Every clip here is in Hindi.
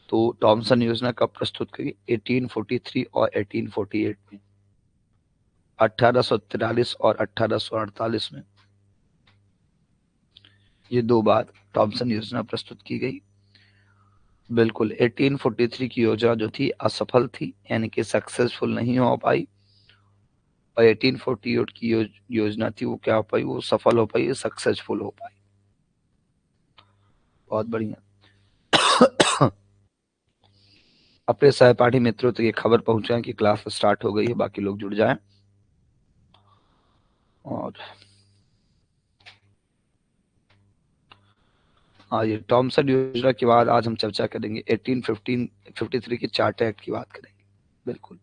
तो थॉमसन योजना कब प्रस्तुत की? 1843 और 1848 में, 1843 और 1848 में, ये 2 बार थॉमसन योजना प्रस्तुत की गई। बिल्कुल 1843 की योजना जो थी असफल थी, यानी कि सक्सेसफुल नहीं हो पाई, और 1848 की योजना थी वो क्या हो पाई, वो सफल हो पाई, सक्सेसफुल हो पाई। बहुत बढ़िया। अपने सहपाठी मित्रों तक ये खबर पहुंचाएं कि क्लास स्टार्ट हो गई है, बाकी लोग जुड़ जाएं। और हाँ, ये थॉमसन योजना के बाद आज हम चर्चा करेंगे 1853 के चार्टर एक्ट की बात करेंगे। बिल्कुल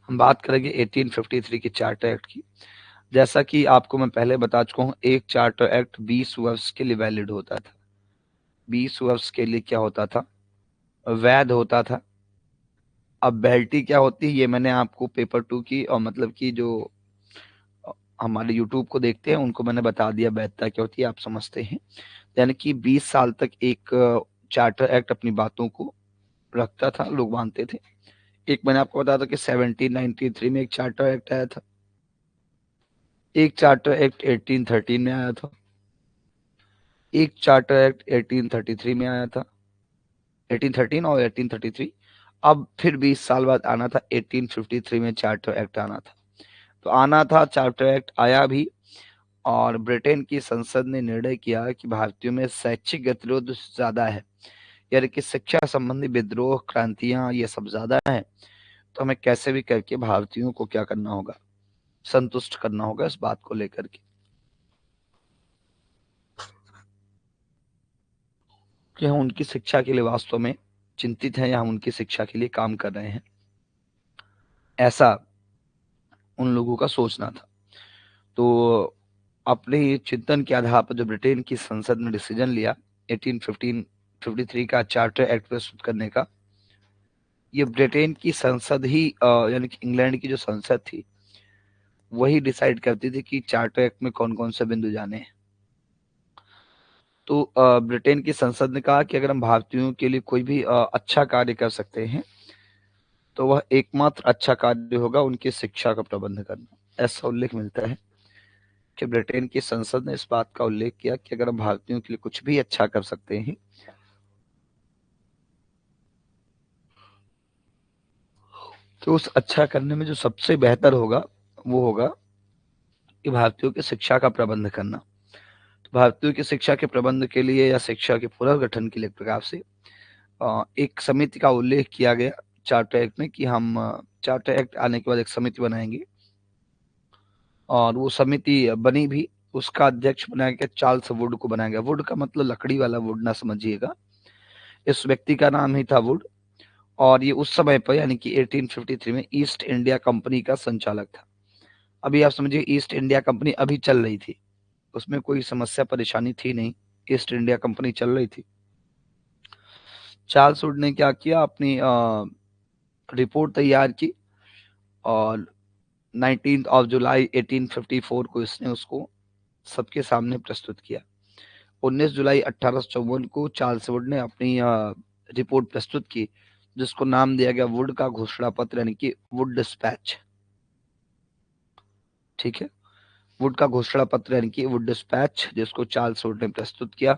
हम बात करेंगे 1853 के चार्टर एक्ट की। जैसा कि आपको मैं पहले बता चुका हूँ, एक चार्टर एक्ट 20 वर्ष के लिए वैलिड होता था। 20 वर्ष के लिए क्या होता था? वैध होता था। अब बेल्टी क्या होती है, ये मैंने आपको पेपर 2 की, और मतलब कि जो हमारे यूट्यूब को देखते हैं उनको मैंने बता दिया वैधता क्या होती है, आप समझते हैं। यानी कि 20 साल तक एक चार्टर एक्ट अपनी बातों को रखता था, लोग मानते थे। एक मैंने आपको बताया था कि 1793 में एक चार्टर एक्ट आया था, एक चार्टर एक्ट 1813 में आया था, एक चार्टर एक्ट 1833 में आया था, 1813 और 1833। अब फिर 20 साल बाद आना था, 1853 में चार्टर एक्ट आना था। तो आना था, चार्टर एक्ट आया भी, और ब्रिटेन की संसद ने निर्णय किया कि भारतीयों में शैक्षिक गतिरोध ज्यादा है, यानी कि शिक्षा संबंधी विद्रोह, क्रांतियां, ये सब ज्यादा है। तो हमें कैसे भी करके भारतीयों को क्या करना होगा, संतुष्ट करना होगा इस बात को लेकर के कि हम उनकी शिक्षा के लिए वास्तव में चिंतित हैं, या हम उनकी शिक्षा के लिए काम कर रहे हैं, ऐसा उन लोगों का सोचना था। तो अपने चिंतन के आधार पर जो ब्रिटेन की संसद ने डिसीजन लिया 1853 का चार्टर एक्ट प्रस्तुत करने का, ये ब्रिटेन की संसद ही यानी कि इंग्लैंड की जो संसद थी वही डिसाइड करती थी कि चार्टर एक्ट में कौन कौन से बिंदु जाने हैं। तो ब्रिटेन की संसद ने कहा कि अगर हम भारतीयों के लिए कोई भी अच्छा कार्य कर सकते हैं तो वह एकमात्र अच्छा कार्य होगा उनकी शिक्षा का प्रबंध करना। ऐसा उल्लेख मिलता है कि ब्रिटेन की संसद ने इस बात का उल्लेख किया कि अगर हम भारतीयों के लिए कुछ भी अच्छा कर सकते हैं तो उस अच्छा करने में जो सबसे बेहतर होगा वो होगा कि भारतीयों की शिक्षा का प्रबंध करना। तो भारतीयों की शिक्षा के प्रबंध के लिए या शिक्षा के पुनर्गठन के लिए एक प्रकार से एक समिति का उल्लेख किया गया चार्टर एक्ट में कि हम चार्टर एक्ट आने के बाद एक समिति बनाएंगे, और वो समिति बनी भी। उसका अध्यक्ष बनाया गया चार्ल्स वुड को बनाया गया। वुड का मतलब लकड़ी वाला वुड ना समझिएगा, इस व्यक्ति का नाम ही था वुड। और ये उस समय पर यानी कि 1853 में ईस्ट इंडिया कंपनी का संचालक था। अभी आप समझिए ईस्ट इंडिया कंपनी अभी चल रही थी, उसमें कोई समस्या परेशानी थी नहीं, ईस्ट इंडिया कंपनी चल रही थी। चार्ल्स वुड ने क्या किया, अपनी रिपोर्ट तैयार की, और 19 ऑफ जुलाई 1854 को इसने उसको सबके सामने प्रस्तुत किया। 19 जुलाई 1854 को चार्ल्स वुड ने अपनी रिपोर्ट प्रस्तुत की, जिसको नाम दिया गया वुड का घोषणा पत्र, यानी कि वुड डिस्पैच। ठीक है, वुड का घोषणा पत्र यानी कि वुड डिस्पैच, जिसको चार्ल्स वुड ने प्रस्तुत किया।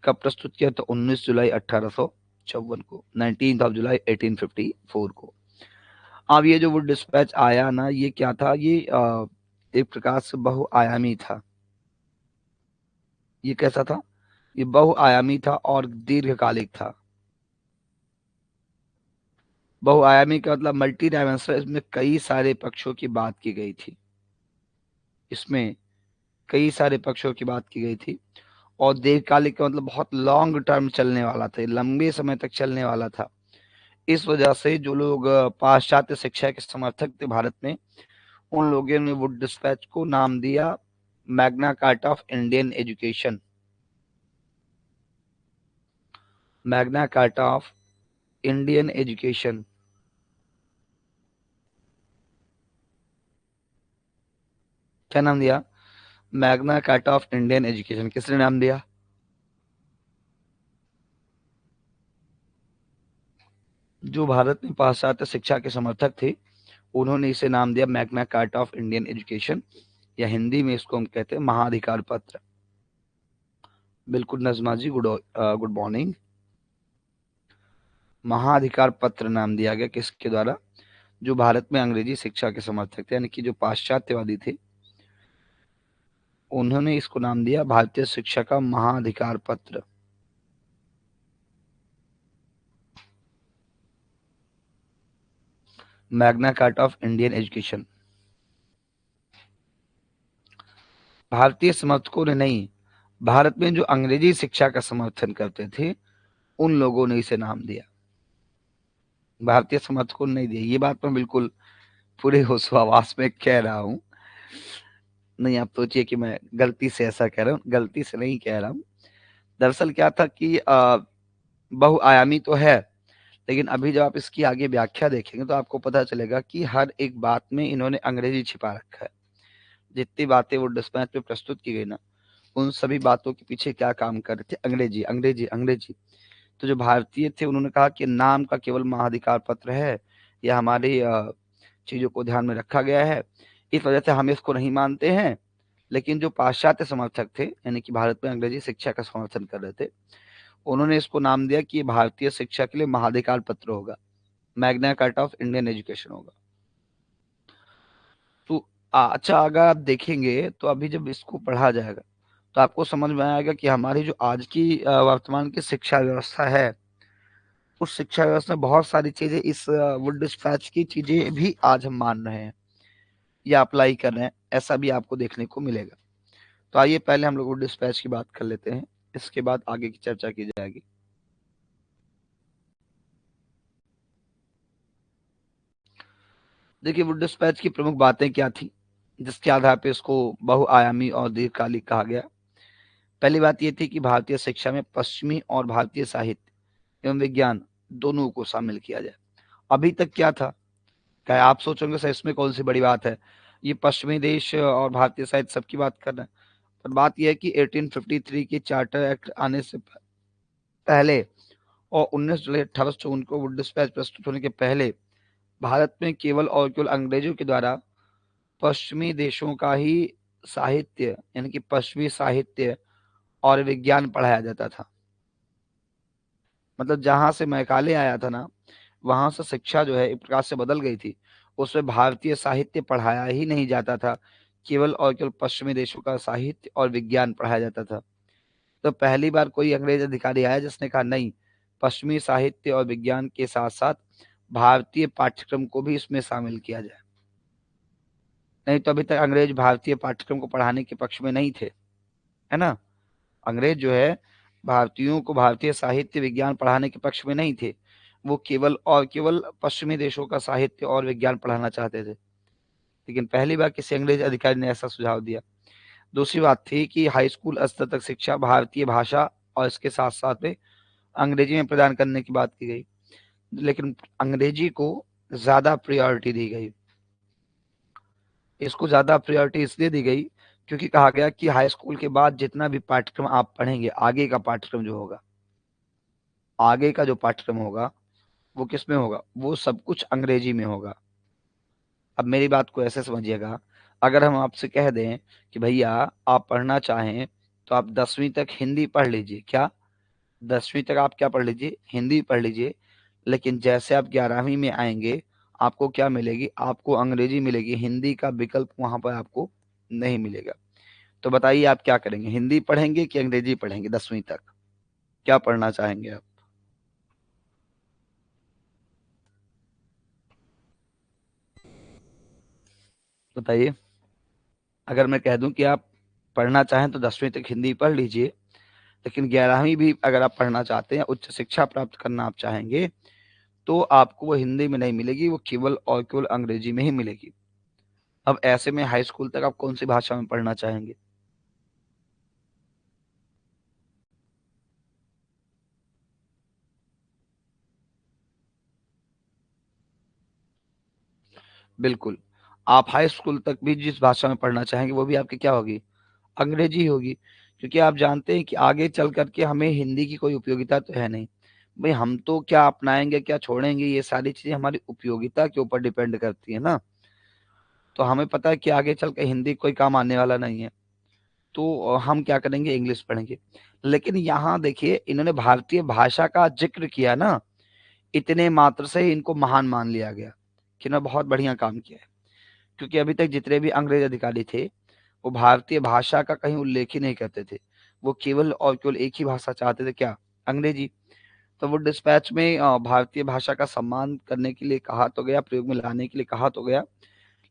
कब प्रस्तुत किया? तो 19 जुलाई 1854 को, 19 ऑफ जुलाई 1854 को। अब ये जो वुड डिस्पैच आया ना, ये क्या था, ये एक प्रकार से बहुआयामी था। ये कैसा था? ये बहुआयामी था और दीर्घकालिक था। बहुआयामी का मतलब मल्टी डायमेंशनल, इसमें कई सारे पक्षों की बात की गई थी, इसमें कई सारे पक्षों की बात की गई थी। और दीर्घकालिक का मतलब बहुत लॉन्ग टर्म चलने वाला था, लंबे समय तक चलने वाला था। इस वजह से जो लोग पाश्चात्य शिक्षा के समर्थक थे भारत में, उन लोगों ने वुड डिस्पैच को नाम दिया Magna carta of Indian education. Magna carta of Indian education, क्या नाम दिया? Magna carta of Indian education. किसने नाम दिया? जो भारत में पाश्चात्य शिक्षा के समर्थक थे उन्होंने इसे नाम दिया Magna carta of Indian education, या हिंदी में इसको हम कहते हैं महाधिकार पत्र। बिल्कुल नजमा जी, गुड मॉर्निंग। महाधिकार पत्र नाम दिया गया किसके द्वारा? जो भारत में अंग्रेजी शिक्षा के समर्थक थे, यानी कि जो पाश्चात्यवादी थे, उन्होंने इसको नाम दिया भारतीय शिक्षा का महाधिकार पत्र। Magna carta of Indian education. भारतीय समर्थकों ने नहीं, भारत में जो अंग्रेजी शिक्षा का समर्थन करते थे उन लोगों ने इसे नाम दिया, भारतीय समर्थकों ने नहीं दिया। ये बात मैं बिल्कुल पूरे होशो-हवास में कह रहा हूँ, नहीं आप सोचिए कि मैं गलती से ऐसा कह रहा हूँ, गलती से नहीं कह रहा हूँ। दरअसल क्या था कि बहुआयामी तो है, लेकिन अभी जब आप इसकी आगे व्याख्या देखेंगे तो आपको पता चलेगा कि हर एक बात में इन्होंने अंग्रेजी छिपा रखा है। जितनी बातें वो डिस्पैच में प्रस्तुत की गई ना, उन सभी बातों के पीछे क्या काम कर रहे थे? अंग्रेजी, अंग्रेजी, अंग्रेजी। तो जो भारतीय थे उन्होंने कहा कि नाम का केवल महाधिकार पत्र है, या हमारी चीजों को ध्यान में रखा गया है, इस वजह से हम इसको नहीं मानते हैं। लेकिन जो पाश्चात्य समर्थक थे, यानी कि भारत में अंग्रेजी शिक्षा का समर्थन कर रहे थे, उन्होंने इसको नाम दिया कि ये भारतीय शिक्षा के लिए महाधिकार पत्र होगा, Magna carta of Indian education होगा। तो अच्छा, अगर आप देखेंगे तो अभी जब इसको पढ़ा जाएगा तो आपको समझ में आएगा कि हमारी जो आज की वर्तमान की शिक्षा व्यवस्था है, उस शिक्षा व्यवस्था में बहुत सारी चीजें, इस वुड डिस्पैच की चीजें भी आज हम मान रहे हैं या अप्लाई कर रहे हैं, ऐसा भी आपको देखने को मिलेगा। तो आइए पहले हम लोग वुड डिस्पैच की बात कर लेते हैं, इसके बाद आगे की चर्चा की जाएगी। देखिए, वुड डिस्पैच की प्रमुख बातें क्या थी जिसके आधार पर इसको बहुआयामी और दीर्घकालिक कहा गया? पहली बात यह थी कि भारतीय शिक्षा में पश्चिमी और भारतीय साहित्य एवं विज्ञान दोनों को शामिल किया जाए। अभी तक क्या था? क्या आप सोचोगे सर इसमें कौन सी बड़ी बात है, ये पश्चिमी देश और भारतीय साहित्य सबकी बात कर रहे हैं? पर बात यह है कि 1853 के चार्टर एक्ट आने से पहले और 19 जुलाई 1854 को वुड डिस्पैच प्रस्तुत होने के पहले भारत में केवल और केवल अंग्रेजों के द्वारा पश्चिमी देशों का ही साहित्य, यानी कि पश्चिमी साहित्य और विज्ञान पढ़ाया जाता था। मतलब जहां से मैकाले आया था ना, वहां से शिक्षा जो है एक प्रकार से बदल गई थी। उसमें भारतीय साहित्य पढ़ाया ही नहीं जाता था, केवल और केवल पश्चिमी देशों का साहित्य और विज्ञान पढ़ाया जाता था। तो पहली बार कोई अंग्रेज अधिकारी आया जिसने कहा नहीं, पश्चिमी साहित्य और विज्ञान के साथ साथ भारतीय पाठ्यक्रम को भी इसमें शामिल किया जाए। नहीं तो अभी तक अंग्रेज भारतीय पाठ्यक्रम को पढ़ाने के पक्ष में नहीं थे, है ना। अंग्रेज जो है भारतीयों को भारतीय साहित्य विज्ञान पढ़ाने के पक्ष में नहीं थे, वो केवल और केवल पश्चिमी देशों का साहित्य और विज्ञान पढ़ाना चाहते थे। लेकिन पहली बार किसी अंग्रेज अधिकारी ने ऐसा सुझाव दिया। दूसरी बात थी कि हाई स्कूल स्तर तक शिक्षा भारतीय भाषा और इसके साथ साथ में अंग्रेजी में प्रदान करने की बात की गई, लेकिन अंग्रेजी को ज्यादा प्रायोरिटी दी गई। इसको ज्यादा प्रायोरिटी इसलिए दी गई क्योंकि कहा गया कि हाई स्कूल के बाद जितना भी पाठ्यक्रम आप पढ़ेंगे, आगे का पाठ्यक्रम जो होगा, आगे का जो पाठ्यक्रम होगा वो किस में होगा? वो सब कुछ अंग्रेजी में होगा। अब मेरी बात को ऐसे समझिएगा, अगर हम आपसे कह दें कि भैया आप पढ़ना चाहें तो आप 10वीं तक हिंदी पढ़ लीजिए, क्या 10वीं तक आप क्या पढ़ लीजिए? हिंदी पढ़ लीजिए। लेकिन जैसे आप 11वीं में आएंगे आपको क्या मिलेगी? आपको अंग्रेजी मिलेगी, हिंदी का विकल्प वहां पर आपको नहीं मिलेगा। तो बताइए आप क्या करेंगे, हिंदी पढ़ेंगे कि अंग्रेजी पढ़ेंगे 10वीं तक? क्या पढ़ना चाहेंगे आप? बताइए। अगर मैं कह दूं कि आप पढ़ना चाहें तो 10वीं तक हिंदी पढ़ लीजिए, लेकिन 11वीं भी अगर आप पढ़ना चाहते हैं, उच्च शिक्षा प्राप्त करना आप चाहेंगे, तो आपको वो हिंदी में नहीं मिलेगी, वो केवल और केवल अंग्रेजी में ही मिलेगी। अब ऐसे में हाई स्कूल तक आप कौन सी भाषा में पढ़ना चाहेंगे? बिल्कुल। आप हाई स्कूल तक भी जिस भाषा में पढ़ना चाहेंगे वो भी आपकी क्या होगी? अंग्रेजी होगी। क्योंकि आप जानते हैं कि आगे चल करके हमें हिंदी की कोई उपयोगिता तो है नहीं। भाई हम तो क्या अपनाएंगे क्या छोड़ेंगे, ये सारी चीजें हमारी उपयोगिता के ऊपर डिपेंड करती है ना। तो हमें पता है कि आगे चल के हिंदी कोई काम आने वाला नहीं है, तो हम क्या करेंगे, इंग्लिश पढ़ेंगे। लेकिन यहाँ देखिए, इन्होंने भारतीय भाषा का जिक्र किया ना, इतने मात्र से ही इनको महान मान लिया गया कि इन्होंने बहुत बढ़िया काम किया है। क्योंकि अभी तक जितने भी अंग्रेज अधिकारी थे, वो भारतीय भाषा का कहीं उल्लेख ही नहीं करते थे। वो केवल और केवल एक ही भाषा चाहते थे, क्या, अंग्रेजी। तो वो डिस्पैच में भारतीय भाषा का सम्मान करने के लिए कहा तो गया, प्रयोग में लाने के लिए कहा तो गया,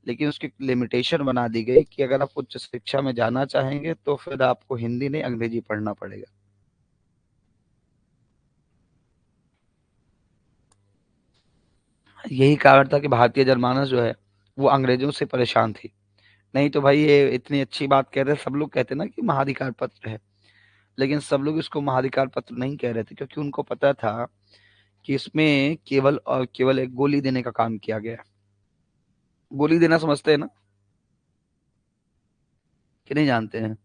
लेकिन उसकी लिमिटेशन बना दी गई कि अगर आप उच्च शिक्षा में जाना चाहेंगे तो फिर आपको हिंदी नहीं अंग्रेजी पढ़ना पड़ेगा। यही कारण था कि भारतीय जनमानस जो है वो अंग्रेजों से परेशान थी। नहीं तो भाई ये इतनी अच्छी बात कह रहे हैं, सब लोग कहते हैं ना कि महाधिकार पत्र है, लेकिन सब लोग इसको महाधिकार पत्र नहीं कह रहे थे, क्योंकि उनको पता था कि इसमें केवल और केवल एक गोली देने का काम किया गया है। गोली देना समझते हैं ना, कि नहीं जानते हैं?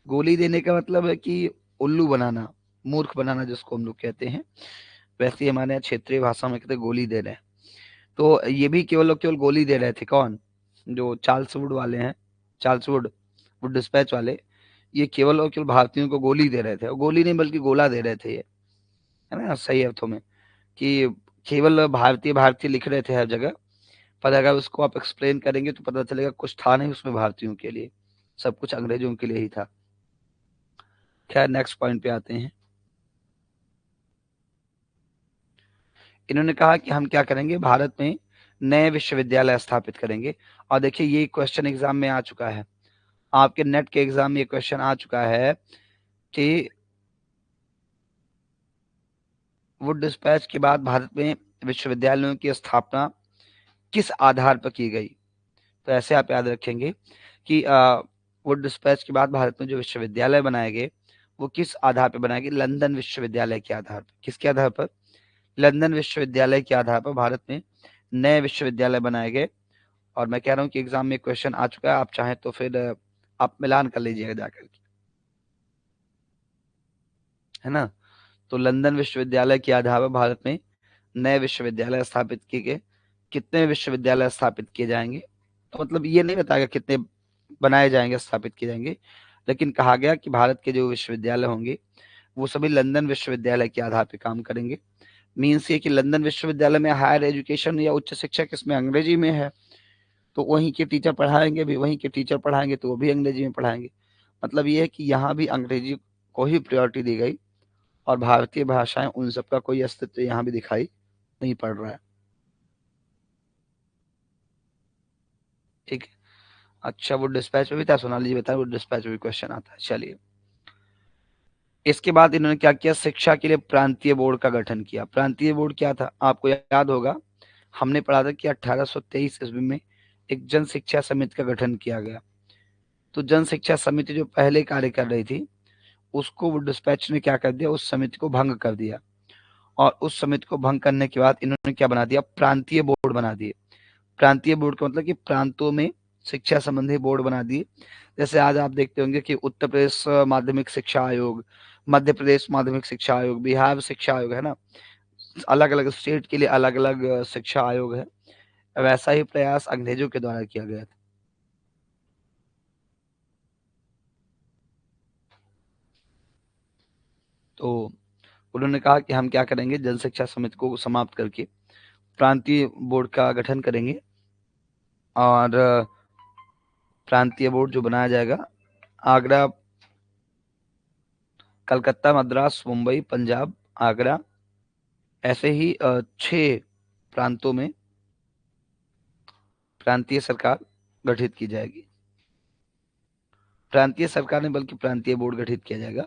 गोली देने का मतलब है कि उल्लू बनाना, मूर्ख बनाना, जिसको हम लोग कहते हैं। वैसे ही हमारे यहाँ क्षेत्रीय भाषा में कहते हैं गोली दे रहे हैं। तो ये भी केवल और केवल गोली दे रहे थे, कौन, जो चार्ल्स वुड वाले हैं, चार्ल्स वुड, वुड डिस्पैच वाले, ये केवल और केवल भारतीयों को गोली दे रहे थे, और गोली नहीं बल्कि गोला दे रहे थे ये, है ना, सही अर्थों में। कि केवल भारतीय भारतीय लिख रहे थे हर जगह, पर अगर उसको आप एक्सप्लेन करेंगे तो पता चलेगा कुछ था नहीं उसमें भारतीयों के लिए, सब कुछ अंग्रेजों के लिए ही था। खैर नेक्स्ट पॉइंट पे आते हैं। इन्होंने कहा कि हम क्या करेंगे, भारत में नए विश्वविद्यालय स्थापित करेंगे। और देखिए ये क्वेश्चन एग्जाम में आ चुका है, आपके नेट के एग्जाम में ये क्वेश्चन आ चुका है कि वुड डिस्पैच के बाद भारत में विश्वविद्यालयों की स्थापना किस आधार पर की गई। तो ऐसे आप याद रखेंगे कि वुड डिस्पैच के बाद भारत में जो विश्वविद्यालय बनाए गए वो किस आधार पर बनाए गए, लंदन विश्वविद्यालय के आधार पर। किसके आधार पर, लंदन विश्वविद्यालय के आधार पर भारत में नए विश्वविद्यालय बनाए गए। और मैं कह रहा हूँ कि एग्जाम में क्वेश्चन आ चुका है, आप चाहें तो फिर आप मिलान कर लीजिएगा जाकर के, है ना। तो लंदन विश्वविद्यालय के आधार पर भारत में नए विश्वविद्यालय स्थापित किए गए। कितने विश्वविद्यालय स्थापित किए जाएंगे, तो मतलब ये नहीं बताएगा कितने बनाए जाएंगे, स्थापित किए जाएंगे, लेकिन कहा गया कि भारत के जो विश्वविद्यालय होंगे वो सभी लंदन विश्वविद्यालय के आधार पर काम करेंगे। मीन्स ये कि लंदन विश्वविद्यालय में हायर एजुकेशन या उच्च शिक्षा किसमें, अंग्रेजी में है, तो वहीं के टीचर पढ़ाएंगे भी, वहीं के टीचर पढ़ाएंगे तो वो भी अंग्रेजी में पढ़ाएंगे। मतलब ये है कि यहाँ भी अंग्रेजी को ही प्रायोरिटी दी गई, और भारतीय भाषाएं उन सबका कोई अस्तित्व यहाँ भी दिखाई नहीं पड़ रहा है। ठीक है। अच्छा, वो डिस्पैच में भी था, सोनाली जी बताए, वो डिस्पैच में भी क्वेश्चन आता है। चलिए, इसके बाद इन्होंने क्या किया, शिक्षा के लिए प्रांतीय बोर्ड का गठन किया। प्रांतीय बोर्ड क्या था, आपको याद होगा, हमने पढ़ा था कि 1823 ईस्वी में एक जन शिक्षा समिति का गठन किया गया। तो जन शिक्षा समिति जो पहले कार्य कर रही थी, उसको वो डिस्पैच ने क्या कर दिया, उस समिति को भंग कर दिया। और उस समिति को भंग करने के बाद इन्होंने क्या बना दिया, प्रांतीय बोर्ड बना दिए। प्रांतीय बोर्ड का मतलब कि प्रांतों में शिक्षा संबंधी बोर्ड बना दिए। जैसे आज आप देखते होंगे कि उत्तर प्रदेश माध्यमिक शिक्षा आयोग, मध्य प्रदेश माध्यमिक शिक्षा आयोग, बिहार शिक्षा आयोग, है ना, अलग अलग स्टेट के लिए अलग अलग शिक्षा आयोग है। वैसा ही प्रयास अंग्रेजों के द्वारा किया गया था। तो उन्होंने कहा कि हम क्या करेंगे, जन शिक्षा समिति को समाप्त करके प्रांतीय बोर्ड का गठन करेंगे। और प्रांतीय बोर्ड जो बनाया जाएगा, आगरा, कलकत्ता, मद्रास, मुंबई, पंजाब, आगरा, ऐसे ही 6 प्रांतों में प्रांतीय सरकार गठित की जाएगी। प्रांतीय सरकार ने बल्कि प्रांतीय बोर्ड गठित किया जाएगा,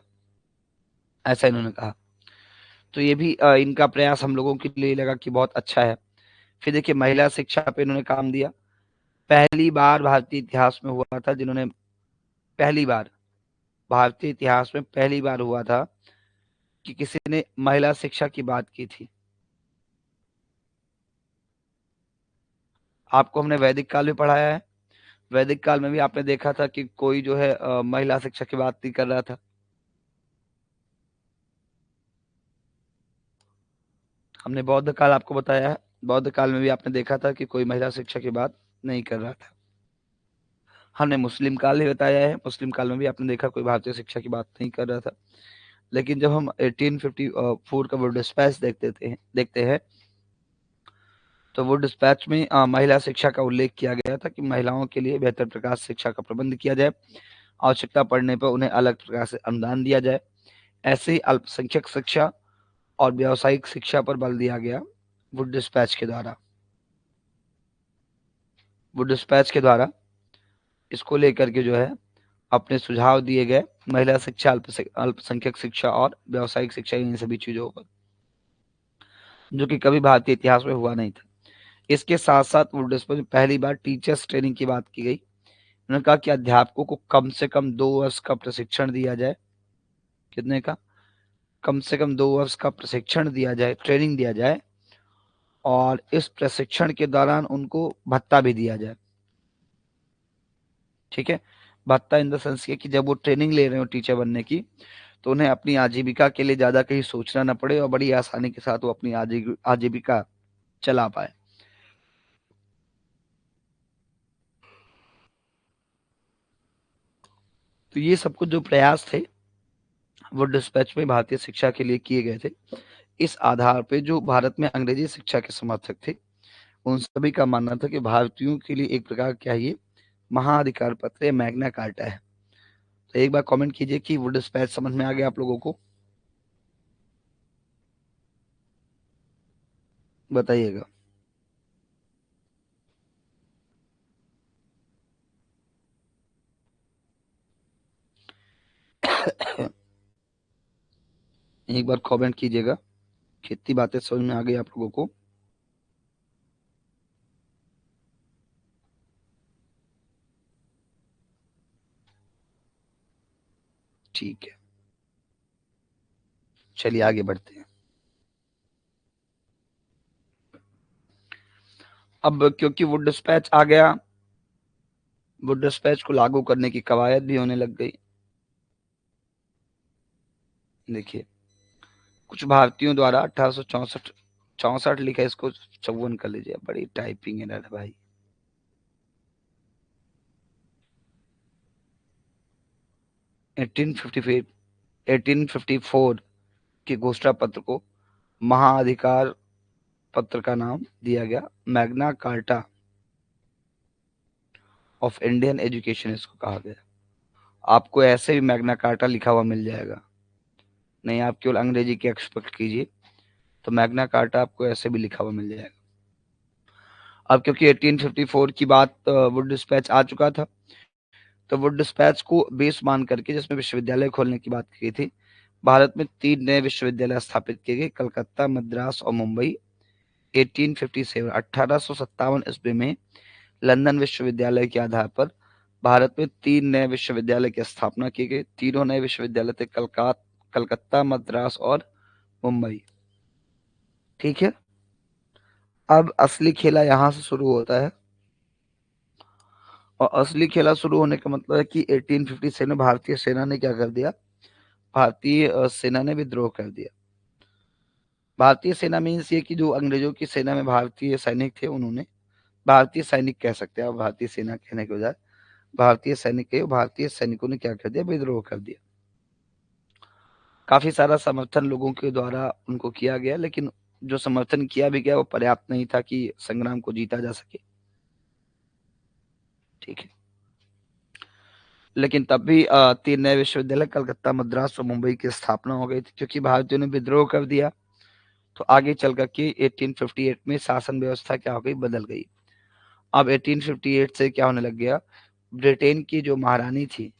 ऐसा इन्होंने कहा। तो ये भी इनका प्रयास हम लोगों के लिए लगा कि बहुत अच्छा है। फिर देखिए, महिला शिक्षा पे इन्होंने काम दिया। पहली बार भारतीय इतिहास में हुआ था, जिन्होंने पहली बार भारतीय इतिहास में पहली बार हुआ था कि किसी ने महिला शिक्षा की बात की थी। आपको हमने वैदिक काल में पढ़ाया है, वैदिक काल में भी आपने देखा था कि कोई जो है महिला शिक्षा की बात नहीं कर रहा था। हमने बौद्ध काल आपको बताया है, बौद्ध काल में भी आपने देखा था कि कोई महिला शिक्षा की बात नहीं कर रहा था। हमने मुस्लिम काल भी बताया है, मुस्लिम काल में भी आपने देखा कोई भारतीय शिक्षा की बात नहीं कर रहा था। लेकिन जब हम 1854 का वो डिस्पैच देखते हैं तो वो डिस्पैच में महिला शिक्षा का उल्लेख किया गया था कि महिलाओं के लिए बेहतर प्रकार से शिक्षा का प्रबंध किया जाए, आवश्यकता पड़ने पर उन्हें अलग प्रकार से अनुदान दिया जाए। ऐसे ही अल्पसंख्यक शिक्षा और व्यावसायिक शिक्षा पर बल दिया गया वुड डिस्पैच के द्वारा। वुड डिस्पैच के द्वारा इसको लेकर के जो है अपने सुझाव दिए गए महिला शिक्षा, अल्पसंख्यक शिक्षा और व्यावसायिक शिक्षा, इन सभी चीजों पर, जो कि कभी भारतीय इतिहास में हुआ नहीं था। इसके साथ साथ वुड डिस्पैच में पहली बार टीचर्स ट्रेनिंग की बात की गई। उन्होंने कहा कि अध्यापकों को कम से कम 2 वर्ष का प्रशिक्षण दिया जाए। कितने का? कम से कम 2 वर्ष का प्रशिक्षण दिया जाए, ट्रेनिंग दिया जाए, और इस प्रशिक्षण के दौरान उनको भत्ता भी दिया जाए। ठीक है, भत्ता इन द सेंस कि जब वो ट्रेनिंग ले रहे हो टीचर बनने की, तो उन्हें अपनी आजीविका के लिए ज्यादा कहीं सोचना न पड़े और बड़ी आसानी के साथ वो अपनी आजीविका चला पाए। तो ये सब कुछ जो प्रयास थे वो डिस्पैच में भारतीय शिक्षा के लिए किए गए थे। इस आधार पे जो भारत में अंग्रेजी शिक्षा के समर्थक थे उन सभी का मानना था कि भारतीयों के लिए एक प्रकार क्या ये महाअधिकार पत्र या मैग्ना कार्टा है। तो एक बार कमेंट कीजिए कि वो डिस्पैच समझ में आ गया आप लोगों को, बताइएगा। एक बार कमेंट कीजिएगा कितनी बातें समझ में आ गई आप लोगों को। ठीक है, चलिए आगे बढ़ते हैं। अब क्योंकि वो डिस्पैच आ गया, वो डिस्पैच को लागू करने की कवायद भी होने लग गई। देखिए, कुछ भारतीयों द्वारा 1864 लिखा है, इसको 54 कर लीजिए, बड़ी टाइपिंग एरर है भाई। 1855 1854 के घोषणा पत्र को महाअधिकार पत्र का नाम दिया गया, Magna carta of Indian education इसको कहा गया। आपको ऐसे भी मैग्ना कार्टा लिखा हुआ मिल जाएगा, नहीं आप केवल अंग्रेजी के एक्सपेक्ट कीजिए, तो मैग्ना कार्टा आपको ऐसे भी लिखा हुआ मिल जाएगा। अब क्योंकि 1854 की बात वुड डिस्पैच आ चुका था, तो वुड डिस्पैच को बेस मान करके, जिसमें विश्वविद्यालय खोलने की बात की थी, भारत में 3 नए विश्वविद्यालय स्थापित किए गए, कलकत्ता, मद्रास और मुंबई। 1857 1857 ईस्वी में लंदन विश्वविद्यालय के आधार पर भारत में 3 नए विश्वविद्यालय की स्थापना की गई। तीनों नए विश्वविद्यालय थे कलकत्ता, मद्रास और मुंबई। ठीक है, अब असली खेला यहां से शुरू होता है, और असली खेला शुरू होने का मतलब है कि 1857 में भारतीय सेना ने क्या कर दिया, भारतीय सेना ने विद्रोह कर दिया। भारतीय सेना मीन्स ये कि जो अंग्रेजों की सेना में भारतीय सैनिक थे, उन्होंने, भारतीय सैनिक कह सकते हैं आप, भारतीय सेना कहने के बजाय भारतीय सैनिक के, भारतीय सैनिकों ने क्या कर दिया, विद्रोह कर दिया। काफी सारा समर्थन लोगों के द्वारा उनको किया गया, लेकिन जो समर्थन किया भी गया वो पर्याप्त नहीं था कि संग्राम को जीता जा सके। ठीक है, लेकिन तब भी 3 नए विश्वविद्यालय कलकत्ता, मद्रास और मुंबई की स्थापना हो गई थी, क्योंकि भारतीयों ने विद्रोह कर दिया। तो आगे चल करके 1858 में शासन व्यवस्था क्या हो गई, बदल गई। अब 1858 से क्या होने लग गया, ब्रिटेन की जो महारानी थी,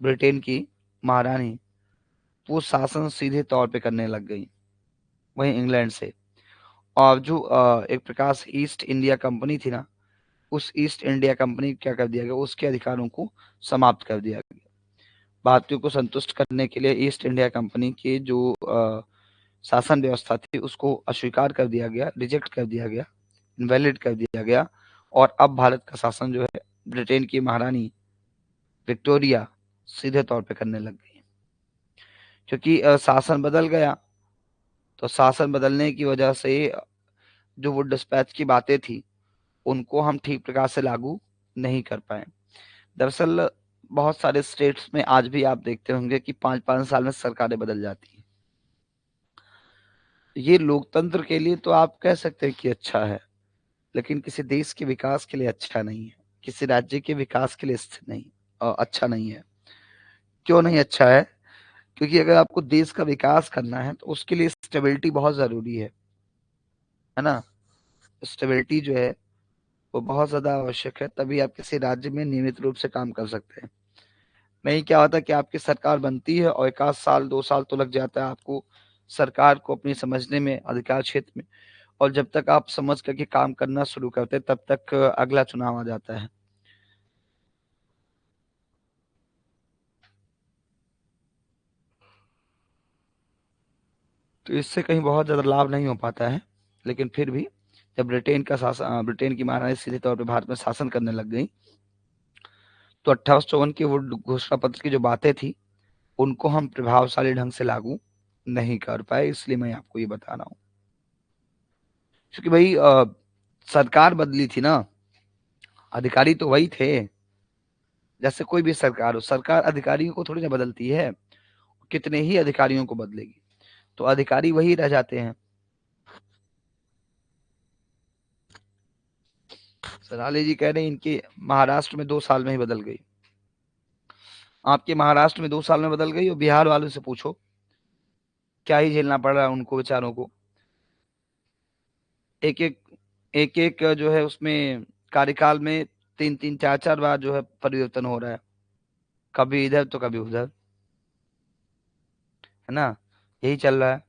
ब्रिटेन की महारानी, वो शासन सीधे तौर पे करने लग गई, वहीं इंग्लैंड से। और जो एक प्रकार से ईस्ट इंडिया कंपनी थी ना, उस ईस्ट इंडिया कंपनी क्या कर दिया गया, उसके अधिकारों को समाप्त कर दिया गया। भारतीयों को संतुष्ट करने के लिए ईस्ट इंडिया कंपनी की जो शासन व्यवस्था थी उसको अस्वीकार कर दिया गया, रिजेक्ट कर दिया गया, इनवैलिड कर दिया गया, और अब भारत का शासन जो है ब्रिटेन की महारानी विक्टोरिया सीधे तौर पे करने लग गई, क्योंकि शासन बदल गया। तो शासन बदलने की वजह से जो वो डिस्पैच की बातें थी उनको हम ठीक प्रकार से लागू नहीं कर पाए। दरअसल बहुत सारे स्टेट्स में आज भी आप देखते होंगे कि 5-5 साल में सरकारें बदल जाती हैं। ये लोकतंत्र के लिए तो आप कह सकते हैं कि अच्छा है, लेकिन किसी देश के विकास के लिए अच्छा नहीं है, किसी राज्य के विकास के लिए स्थिर नहीं अच्छा नहीं है। क्यों नहीं अच्छा है? क्योंकि अगर आपको देश का विकास करना है तो उसके लिए स्टेबिलिटी बहुत जरूरी है ना। स्टेबिलिटी जो है वो बहुत ज्यादा आवश्यक है, तभी आप किसी राज्य में नियमित रूप से काम कर सकते हैं। नहीं क्या होता है कि आपकी सरकार बनती है और 1 आध साल 2 साल तो लग जाता है आपको सरकार को अपनी समझने में, अधिकार क्षेत्र में, और जब तक आप समझ करके काम करना शुरू करते हैं तब तक अगला चुनाव आ जाता है। तो इससे कहीं बहुत ज्यादा लाभ नहीं हो पाता है। लेकिन फिर भी जब ब्रिटेन की महारानी सीधे तौर पर भारत में शासन करने लग गई, तो 1854 की वो घोषणा पत्र की जो बातें थी उनको हम प्रभावशाली ढंग से लागू नहीं कर पाए, इसलिए मैं आपको ये बता रहा हूँ। क्योंकि भाई सरकार बदली थी ना, अधिकारी तो वही थे। जैसे कोई भी सरकार हो, सरकार अधिकारियों को थोड़ी ना बदलती है, कितने ही अधिकारियों को बदलेगी, तो अधिकारी वही रह जाते हैं। सराली जी कह रहे हैं इनके महाराष्ट्र में 2 साल में ही बदल गई। आपके महाराष्ट्र में 2 साल में बदल गई और बिहार वालों से पूछो क्या ही झेलना पड़ रहा है उनको बेचारों को। एक एक जो है उसमें कार्यकाल में 3-3 4-4 बार जो है परिवर्तन हो रहा है, कभी इधर तो कभी उधर, है ना। यही चल रहा है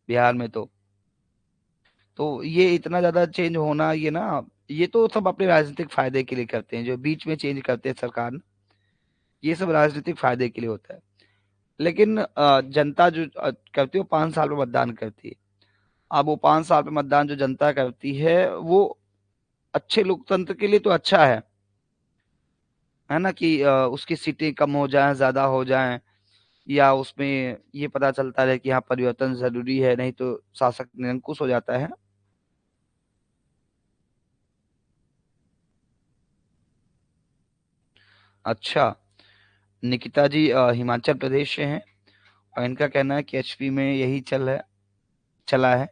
बिहार में। तो ये इतना ज्यादा चेंज होना, ये ना, ये तो सब अपने राजनीतिक फायदे के लिए करते हैं, जो बीच में चेंज करते हैं सरकार, ये सब राजनीतिक फायदे के लिए होता है। लेकिन जनता जो करती है वो 5 साल में मतदान करती है। अब वो 5 साल में मतदान जो जनता करती है वो अच्छे लोकतंत्र के लिए तो अच्छा है ना, कि उसकी सीटें कम हो जाएं, ज्यादा हो जाएं, या उसमें ये पता चलता है कि हाँ परिवर्तन जरूरी है, नहीं तो शासक निरंकुश हो जाता है। अच्छा, निकिता जी हिमाचल प्रदेश से हैं और इनका कहना है कि एचपी में यही चला है,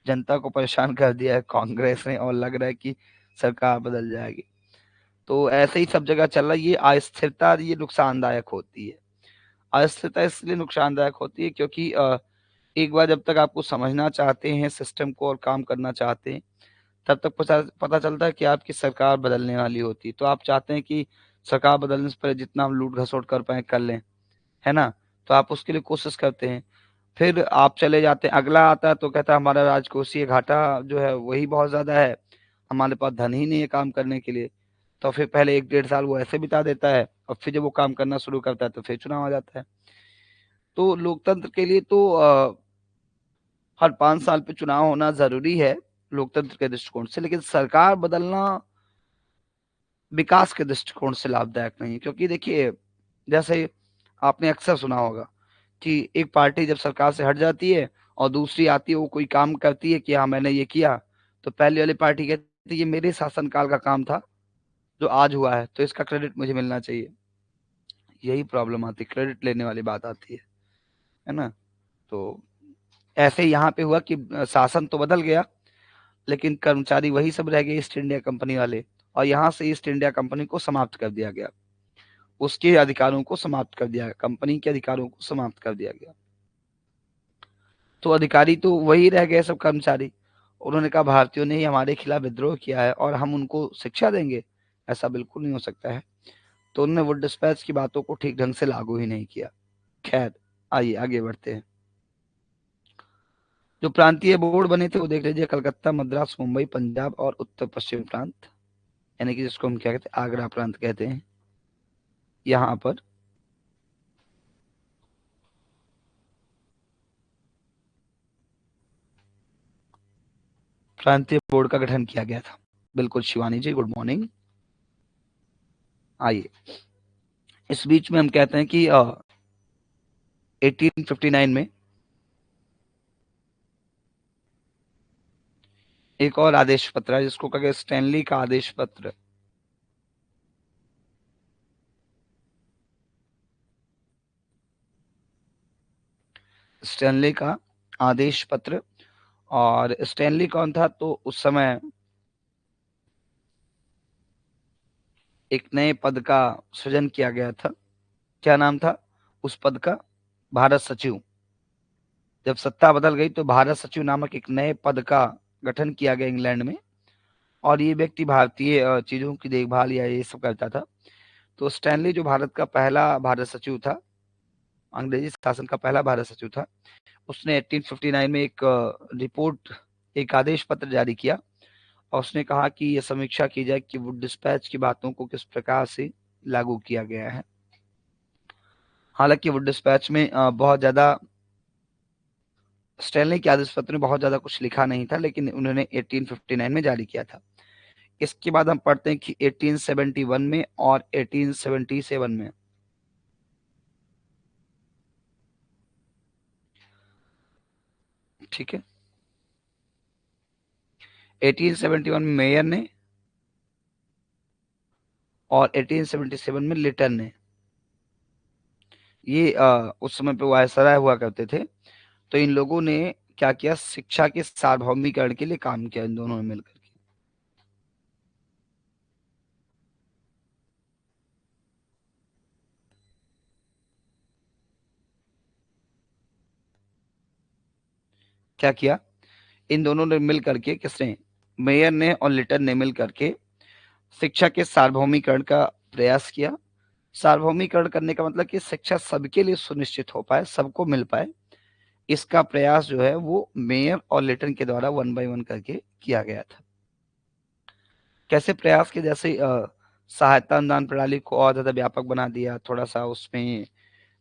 जनता को परेशान कर दिया है कांग्रेस ने और लग रहा है कि सरकार बदल जाएगी। तो ऐसे ही सब जगह चल रहा है। ये अस्थिरता ये नुकसानदायक होती है। अस्थिरता इसलिए नुकसानदायक होती है क्योंकि एक बार जब तक आपको समझना चाहते हैं सिस्टम को और काम करना चाहते हैं, तब तक पता पता चलता है कि आपकी सरकार बदलने वाली होती है। तो आप चाहते हैं कि सरकार बदलने से पहले जितना हम लूट घसोट कर पाए कर लें, है ना। तो आप उसके लिए कोशिश करते हैं, फिर आप चले जाते हैं, अगला आता है तो कहता है हमारा राजकोषीय घाटा जो है वही बहुत ज्यादा है, हमारे पास धन ही नहीं है काम करने के लिए। तो फिर पहले 1-1.5 साल वो ऐसे बिता देता है और फिर जब वो काम करना शुरू करता है तो फिर चुनाव आ जाता है। तो लोकतंत्र के लिए तो हर 5 साल पे चुनाव होना जरूरी है लोकतंत्र के दृष्टिकोण से, लेकिन सरकार बदलना विकास के दृष्टिकोण से लाभदायक नहीं है। क्योंकि देखिए, जैसे आपने अक्सर सुना होगा कि एक पार्टी जब सरकार से हट जाती है और दूसरी आती है, वो कोई काम करती है कि हाँ मैंने ये किया, तो पहले वाली पार्टी कहती है ये मेरे शासनकाल का काम था जो आज हुआ है, तो इसका क्रेडिट मुझे मिलना चाहिए। यही प्रॉब्लम आती है, क्रेडिट लेने वाली बात आती है ना। तो ऐसे यहाँ पे हुआ कि शासन तो बदल गया लेकिन कर्मचारी वही सब रह गए, ईस्ट इंडिया कंपनी वाले, और यहाँ से ईस्ट इंडिया कंपनी को समाप्त कर दिया गया, उसके अधिकारों को समाप्त कर दिया गया, कंपनी के अधिकारों को समाप्त कर दिया गया। तो अधिकारी तो वही रह गए, सब कर्मचारी। उन्होंने कहा भारतीयों ने ही हमारे खिलाफ विद्रोह किया है और हम उनको शिक्षा देंगे, ऐसा बिल्कुल नहीं हो सकता है। तो उन्होंने वो डिस्पैच की बातों को ठीक ढंग से लागू ही नहीं किया। खैर, आइए आगे बढ़ते हैं। जो प्रांतीय बोर्ड बने थे वो देख लीजिए, कलकत्ता, मद्रास, मुंबई, पंजाब और उत्तर पश्चिम प्रांत, यानी कि जिसको हम क्या कहते हैं आगरा प्रांत कहते हैं। यहाँ पर प्रांतीय बोर्ड का गठन किया गया था। बिल्कुल शिवानी जी, गुड मॉर्निंग। आइए, इस बीच में हम कहते हैं कि 1859 में एक और आदेश पत्र है जिसको कहा गया स्टैनली का आदेश पत्र। स्टैनली का आदेश पत्र। और स्टैनली कौन था? तो उस समय एक नए पद का सृजन किया गया था। क्या नाम था उस पद का? भारत सचिव। जब सत्ता बदल गई तो भारत सचिव नामक एक नए पद का गठन किया गया इंग्लैंड में। और ये व्यक्ति भारतीय चीजों की देखभाल या ये सब करता था। तो स्टैनली जो भारत का पहला भारत सचिव था, अंग्रेजी शासन का पहला भारत सचिव था, उसने 1859 में एक रिपोर्ट, एक आदेश पत्र जारी किया। और उसने कहा कि यह समीक्षा की जाए कि वुड डिस्पैच की बातों को किस प्रकार से लागू किया गया है। हालांकि वुड डिस्पैच में बहुत ज्यादा, स्टैनली के आदेश पत्र में बहुत ज्यादा कुछ लिखा नहीं था, लेकिन उन्होंने 1859 में जारी किया था। इसके बाद हम पढ़ते हैं कि 1871 में और 1877 में ठीक है, 1871 में मेयर ने और 1877 में लिटन ने, ये उस समय पे वायसराय हुआ करते थे। तो इन लोगों ने क्या किया? शिक्षा के सार्वभौमिकरण के लिए काम किया इन दोनों ने मिलकर के। क्या किया इन दोनों ने मिल करके? किसने? मेयर ने और लिटन ने मिल करके शिक्षा के सार्वभौमिकरण का प्रयास किया। सार्वभौमिकरण करने का मतलब कि शिक्षा सबके लिए सुनिश्चित हो पाए, सबको मिल पाए, इसका प्रयास जो है वो मेयर और लिटन के द्वारा वन बाय वन करके किया गया था। कैसे प्रयास के? जैसे सहायता अनुदान प्रणाली को और ज्यादा व्यापक बना दिया, थोड़ा सा उसमें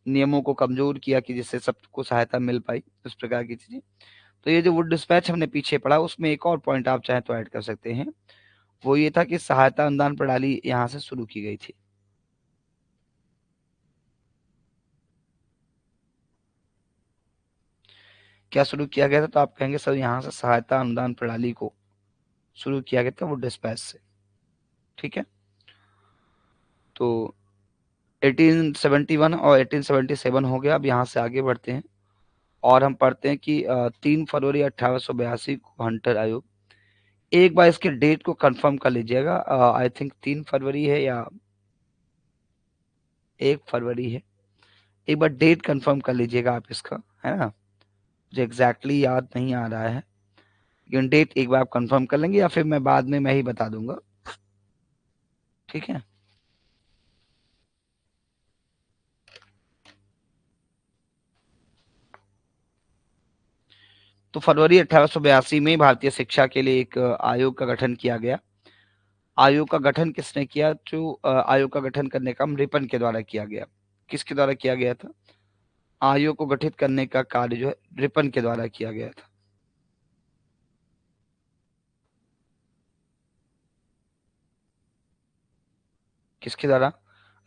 नियमों को कमजोर किया कि जिससे सबको सहायता मिल पाई, इस प्रकार की चीजें। तो ये जो वुड डिस्पैच हमने पीछे पढ़ा, उसमें एक और पॉइंट आप चाहे तो ऐड कर सकते हैं। वो ये था कि सहायता अनुदान प्रणाली यहाँ से शुरू की गई थी। क्या शुरू किया गया था? तो आप कहेंगे सर यहाँ से सहायता अनुदान प्रणाली को शुरू किया गया था वुड डिस्पैच से। ठीक है, तो 1871 और 1877 हो गया। अब यहाँ से आगे बढ़ते हैं और हम पढ़ते हैं कि 3 फरवरी 1882 को हंटर आयोग, एक बार इसके डेट को कंफर्म कर लीजिएगा। आई थिंक 3 फरवरी है या 1 फरवरी है। एक बार डेट कंफर्म कर लीजिएगा आप इसका, है ना? मुझे एग्जैक्टली याद नहीं आ रहा है, लेकिन डेट एक बार आप कंफर्म कर लेंगे या फिर मैं बाद में मैं ही बता दूंगा। ठीक है, तो फरवरी 1882 में भारतीय शिक्षा के लिए एक आयोग का गठन किया गया। आयोग का गठन किसने किया? जो आयोग का गठन करने का काम रिपन के द्वारा किया गया। किसके द्वारा किया गया था? आयोग को गठित करने का कार्य जो है रिपन के द्वारा किया गया था। किसके द्वारा?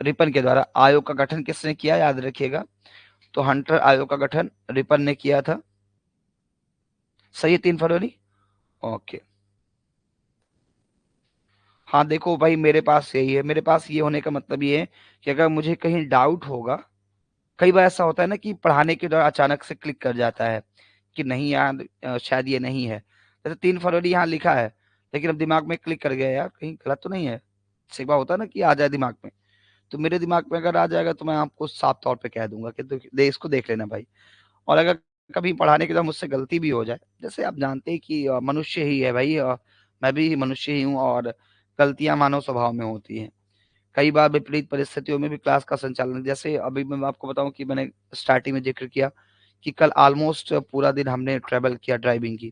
रिपन के द्वारा। आयोग का गठन किसने किया? याद रखिएगा, तो हंटर आयोग का गठन रिपन ने किया था। सही है, 3 फरवरी। ओके, हाँ देखो भाई, मेरे पास यही है। मेरे पास ये होने का मतलब ये है कि अगर मुझे कहीं डाउट होगा, कई बार ऐसा होता है ना कि पढ़ाने के दौरान अचानक से क्लिक कर जाता है कि नहीं यार, शायद ये नहीं है। जैसे 3 फरवरी यहाँ लिखा है, लेकिन अब दिमाग में क्लिक कर गया, यार कहीं गलत तो नहीं है। एक बार होता है ना कि आ जाए दिमाग में, तो मेरे दिमाग में अगर आ जाएगा तो मैं आपको साफ तौर पे कह दूंगा कि इसको देख लेना भाई। और अगर कभी पढ़ाने के दौरान मुझसे गलती भी हो जाए, जैसे आप जानते हैं कि मनुष्य ही है भाई, मैं भी मनुष्य ही हूँ, और गलतियां मानव स्वभाव में होती हैं। कई बार विपरीत परिस्थितियों में भी क्लास का संचालन, जैसे अभी मैं आपको बताऊं कि मैंने स्टार्टिंग में जिक्र किया कि कल ऑलमोस्ट पूरा दिन हमने ट्रेवल किया, ड्राइविंग की।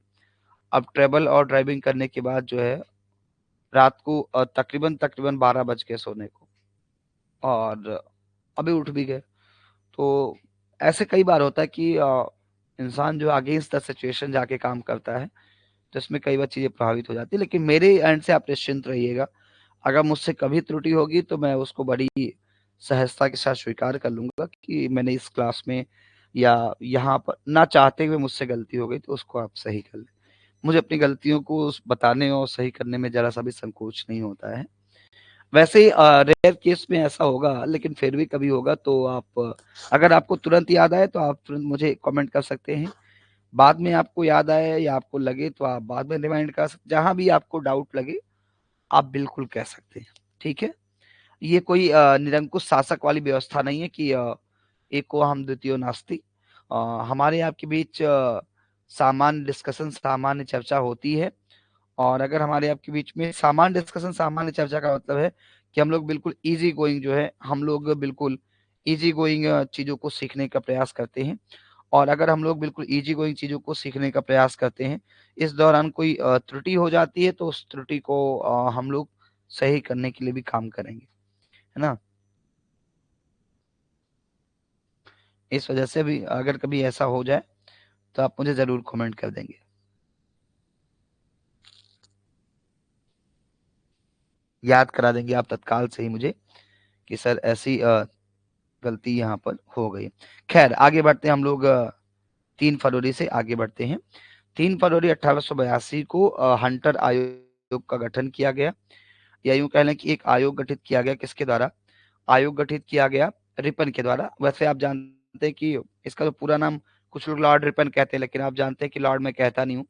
अब ट्रेवल और ड्राइविंग करने के बाद जो है रात को तकरीबन तकरीबन 12 बज गए सोने को, और अभी उठ भी गए। तो ऐसे कई बार होता है कि इंसान जो अगेंस्ट द सिचुएशन जाके काम करता है। तो इसमें कई बार चीजें प्रभावित हो जाती है, लेकिन मेरे एंड से आप निश्चिंत रहिएगा। अगर मुझसे कभी त्रुटि होगी तो मैं उसको बड़ी सहजता के साथ स्वीकार कर लूंगा कि मैंने इस क्लास में या यहाँ पर ना चाहते हुए मुझसे गलती हो गई, तो उसको आप सही कर लें। मुझे अपनी गलतियों को बताने और सही करने में जरा सा भी संकोच नहीं होता है। वैसे रेयर केस में ऐसा होगा, लेकिन फिर भी कभी होगा तो आप, अगर आपको तुरंत याद आए तो आप तुरंत मुझे कमेंट कर सकते हैं। बाद में आपको याद आए या आपको लगे तो आप बाद में रिमाइंड कर सकते, जहां भी आपको डाउट लगे आप बिल्कुल कह सकते हैं। ठीक है, ये कोई निरंकुश शासक वाली व्यवस्था नहीं है कि एको हम द्वितीयो नास्ति। हमारे आपके बीच सामान्य डिस्कशन, सामान्य चर्चा होती है। और अगर हमारे आपके बीच में सामान्य डिस्कशन, सामान्य चर्चा का मतलब है कि हम लोग बिल्कुल इजी गोइंग जो है, हम लोग बिल्कुल इजी गोइंग चीजों को सीखने का प्रयास करते हैं। और अगर हम लोग बिल्कुल इजी गोइंग चीजों को सीखने का प्रयास करते हैं, इस दौरान कोई त्रुटि हो जाती है तो उस त्रुटि को हम लोग सही करने के लिए भी काम करेंगे, है ना। इस वजह से भी अगर कभी ऐसा हो जाए तो आप मुझे जरूर कमेंट कर देंगे, याद करा देंगे आप तत्काल से ही मुझे कि सर ऐसी गलती यहाँ पर हो गई। खैर आगे बढ़ते हैं हम लोग। 3 फरवरी से आगे बढ़ते हैं। 3 फरवरी 1882 को हंटर आयोग का गठन किया गया, या यूं कह लें कि एक आयोग गठित किया गया। किसके द्वारा आयोग गठित किया गया? रिपन के द्वारा। वैसे आप जानते हैं कि इसका तो पूरा नाम कुछ लोग लॉर्ड रिपन कहते हैं, लेकिन आप जानते हैं कि लॉर्ड मैं कहता नहीं हूँ,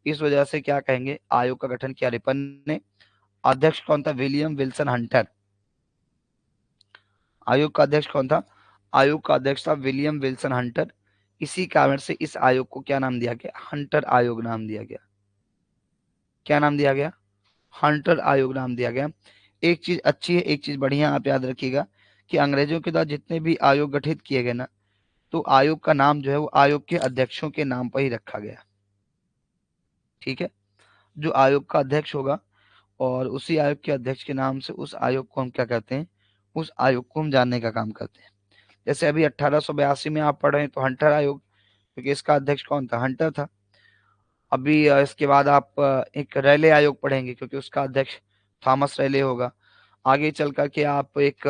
इस वजह से क्या कहेंगे, आयोग का गठन किया रिपन ने। अध्यक्ष कौन था? William Wilson Hunter. आयोग का अध्यक्ष कौन था? आयोग का अध्यक्ष था विलियम विल्सन हंटर। इसी कारण से इस आयोग को क्या नाम दिया गया? हंटर आयोग नाम दिया गया। क्या नाम दिया गया? हंटर आयोग नाम दिया गया। एक चीज अच्छी है, एक चीज बढ़िया, आप याद रखिएगा कि अंग्रेजों के द्वारा जितने भी आयोग गठित किए गए ना, तो आयोग का नाम जो है वो आयोग के अध्यक्षों के नाम पर ही रखा गया। ठीक है, जो आयोग का अध्यक्ष होगा और उसी आयोग के अध्यक्ष के नाम से उस आयोग को हम क्या करते हैं, उस आयोग को हम जानने का काम करते हैं। जैसे अभी 1882 में आप पढ़ रहे हैं तो हंटर आयोग, क्योंकि इसका अध्यक्ष कौन था? हंटर था। अभी इसके बाद आप एक रेले आयोग पढ़ेंगे, क्योंकि उसका अध्यक्ष थॉमस रेले होगा। आगे चल करके आप एक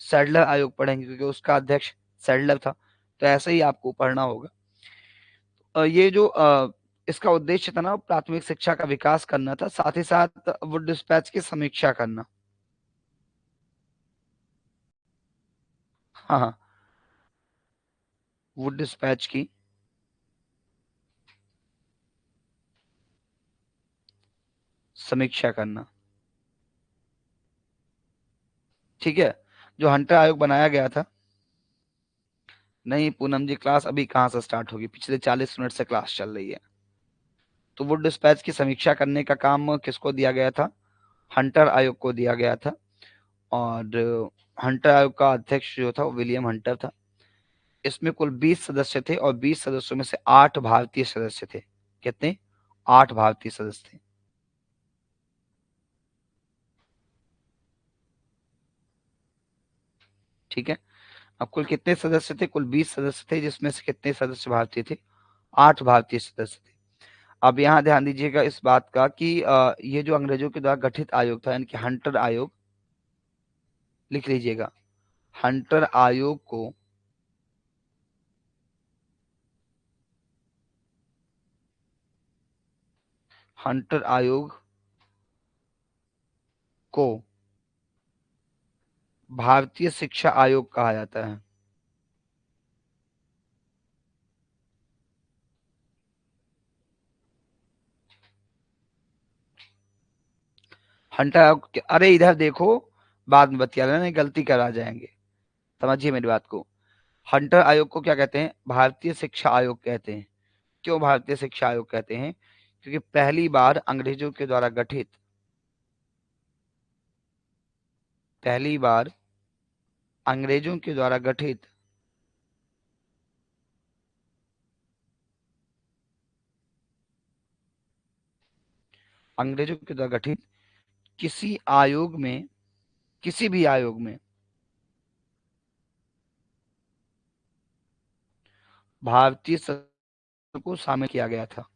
सैडलर आयोग पढ़ेंगे, क्योंकि उसका अध्यक्ष सैडलर था। तो ऐसे ही आपको पढ़ना होगा। ये जो इसका उद्देश्य था ना, प्राथमिक शिक्षा का विकास करना था, साथ ही साथ वुड डिस्पैच की समीक्षा करना। हाँ हाँ, वुड डिस्पैच की समीक्षा करना। ठीक है, जो हंटर आयोग बनाया गया था। नहीं पूनम जी, क्लास अभी कहाँ से स्टार्ट होगी? पिछले 40 मिनट से क्लास चल रही है। तो वुड डिस्पैच की समीक्षा करने का काम किसको दिया गया था? हंटर आयोग को दिया गया था। और हंटर आयोग का अध्यक्ष जो था वो विलियम हंटर था। इसमें कुल 20 सदस्य थे और 20 सदस्यों में से 8 भारतीय सदस्य थे। कितने? 8 भारतीय सदस्य थे। ठीक है, अब कुल कितने सदस्य थे? कुल 20 सदस्य थे, जिसमें से कितने सदस्य भारतीय थे? 8 भारतीय सदस्य थे। अब यहाँ ध्यान दीजिएगा इस बात का कि ये जो अंग्रेजों के द्वारा गठित आयोग था, यानी कि हंटर आयोग, लिख लीजिएगा, हंटर आयोग को हंटर आयोग को भारतीय शिक्षा आयोग कहा जाता है। हंटर आयोग अरे इधर देखो, बाद में बतिया लेना, नहीं गलती करा जाएंगे। समझिए मेरी बात को। हंटर आयोग को क्या कहते हैं? भारतीय शिक्षा आयोग कहते हैं। क्यों भारतीय शिक्षा आयोग कहते हैं? क्योंकि पहली बार अंग्रेजों के द्वारा गठित, पहली बार अंग्रेजों के द्वारा गठित अंग्रेजों के द्वारा गठित किसी आयोग में, किसी भी आयोग में भारतीय सदस्यों को शामिल किया गया था।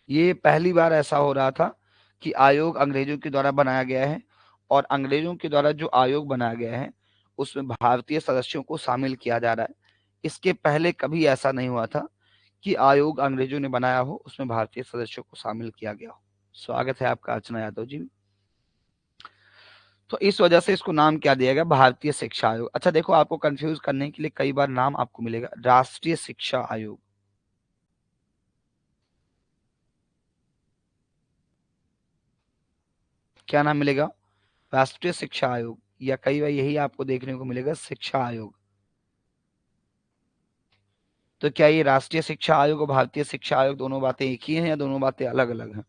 ये पहली बार ऐसा हो रहा था कि आयोग अंग्रेजों के द्वारा बनाया गया है, और अंग्रेजों के द्वारा जो आयोग बनाया गया है उसमें भारतीय सदस्यों को शामिल किया जा रहा है। इसके पहले कभी ऐसा नहीं हुआ था कि आयोग अंग्रेजों ने बनाया हो, उसमें भारतीय सदस्यों को शामिल किया गया हो। स्वागत है आपका अर्चना यादव जी। तो इस वजह से इसको नाम क्या दिया गया, भारतीय शिक्षा आयोग। अच्छा देखो, आपको कंफ्यूज करने के लिए कई बार नाम आपको मिलेगा राष्ट्रीय शिक्षा आयोग। क्या नाम मिलेगा, राष्ट्रीय शिक्षा आयोग, या कई बार यही आपको देखने को मिलेगा शिक्षा आयोग। तो क्या ये राष्ट्रीय शिक्षा आयोग और भारतीय शिक्षा आयोग दोनों बातें एक ही हैं या दोनों बातें अलग अलग हैं?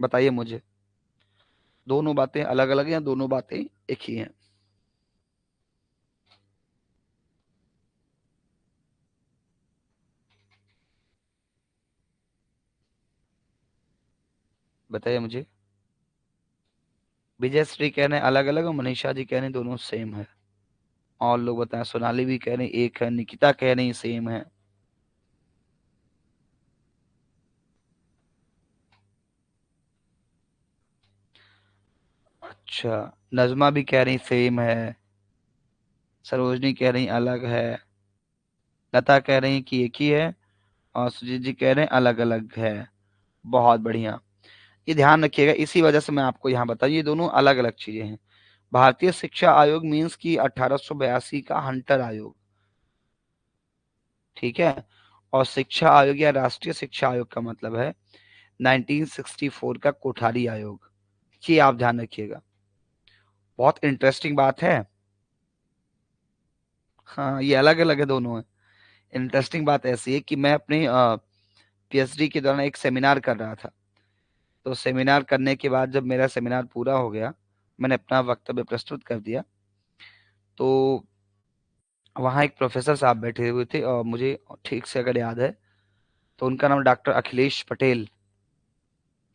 बताइए मुझे, दोनों बातें अलग अलग हैं या दोनों बातें एक ही हैं? बताइए मुझे। विजय श्री कह रहे हैं अलग अलग और मनीषा जी कह रहे हैं दोनों सेम है। और लोग बताएं, सोनाली भी कह रहे हैं एक है, निकिता कह रही सेम है। अच्छा, नजमा भी कह रही सेम है, सरोजनी कह रही अलग है, लता कह रही कि एक ही है, और सुजीत जी कह रहे हैं अलग अलग है। बहुत बढ़िया। ये ध्यान रखिएगा, इसी वजह से मैं आपको यहाँ बताऊँ ये दोनों अलग अलग चीजें हैं। भारतीय शिक्षा आयोग मीन्स की 1882 का हंटर आयोग, ठीक है। और शिक्षा आयोग या राष्ट्रीय शिक्षा आयोग का मतलब है 1964 का कोठारी आयोग। ये आप ध्यान रखिएगा, बहुत इंटरेस्टिंग बात है। हाँ, ये अलग अलग है दोनों है। इंटरेस्टिंग बात ऐसी है कि मैं अपने पीएचडी के दौरान एक सेमिनार कर रहा था। तो सेमिनार करने के बाद जब मेरा सेमिनार पूरा हो गया, मैंने अपना वक्तव्य प्रस्तुत कर दिया, तो वहाँ एक प्रोफेसर साहब बैठे हुए थे, और मुझे ठीक से अगर याद है तो उनका नाम डॉक्टर अखिलेश पटेल,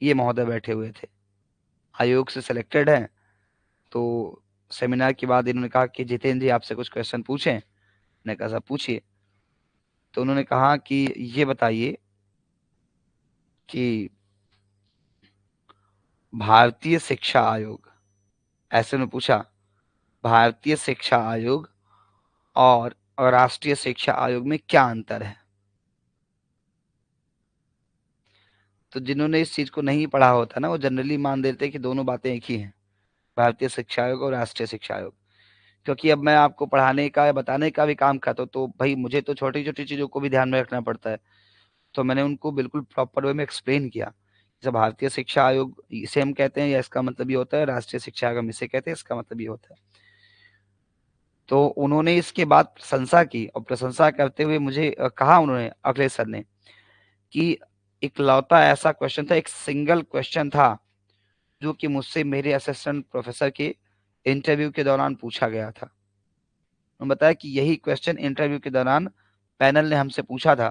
ये महोदय बैठे हुए थे, आयोग से सिलेक्टेड हैं। तो सेमिनार के बाद इन्होंने कहा कि जितेंद्र जी आपसे कुछ क्वेश्चन पूछें। मैंने कहा साहब पूछिए। तो उन्होंने कहा कि ये बताइए कि भारतीय शिक्षा आयोग, ऐसे में पूछा, भारतीय शिक्षा आयोग और राष्ट्रीय शिक्षा आयोग में क्या अंतर है? तो जिन्होंने इस चीज को नहीं पढ़ा होता ना, वो जनरली मान देते हैं कि दोनों बातें एक ही हैं, भारतीय शिक्षा आयोग और राष्ट्रीय शिक्षा आयोग। क्योंकि अब मैं आपको पढ़ाने का या बताने का भी काम करता हूँ, तो भाई मुझे तो छोटी छोटी चीजों को भी ध्यान में रखना पड़ता है। तो मैंने उनको बिल्कुल प्रॉपर वे में एक्सप्लेन किया, जैसे भारतीय शिक्षा आयोग इसे हम कहते हैं या इसका मतलब ये होता है, राष्ट्रीय शिक्षा आयोग हम इसे कहते हैं इसका मतलब ये होता है। तो उन्होंने इसके बाद प्रशंसा की, और प्रशंसा करते हुए मुझे कहा उन्होंने, अखिलेश सर ने, कि इकलौता ऐसा क्वेश्चन था, एक सिंगल क्वेश्चन था जो कि मुझसे मेरे असिस्टेंट प्रोफेसर के इंटरव्यू के दौरान पूछा गया था। उन्होंने बताया कि यही क्वेश्चन इंटरव्यू के दौरान पैनल ने हमसे पूछा था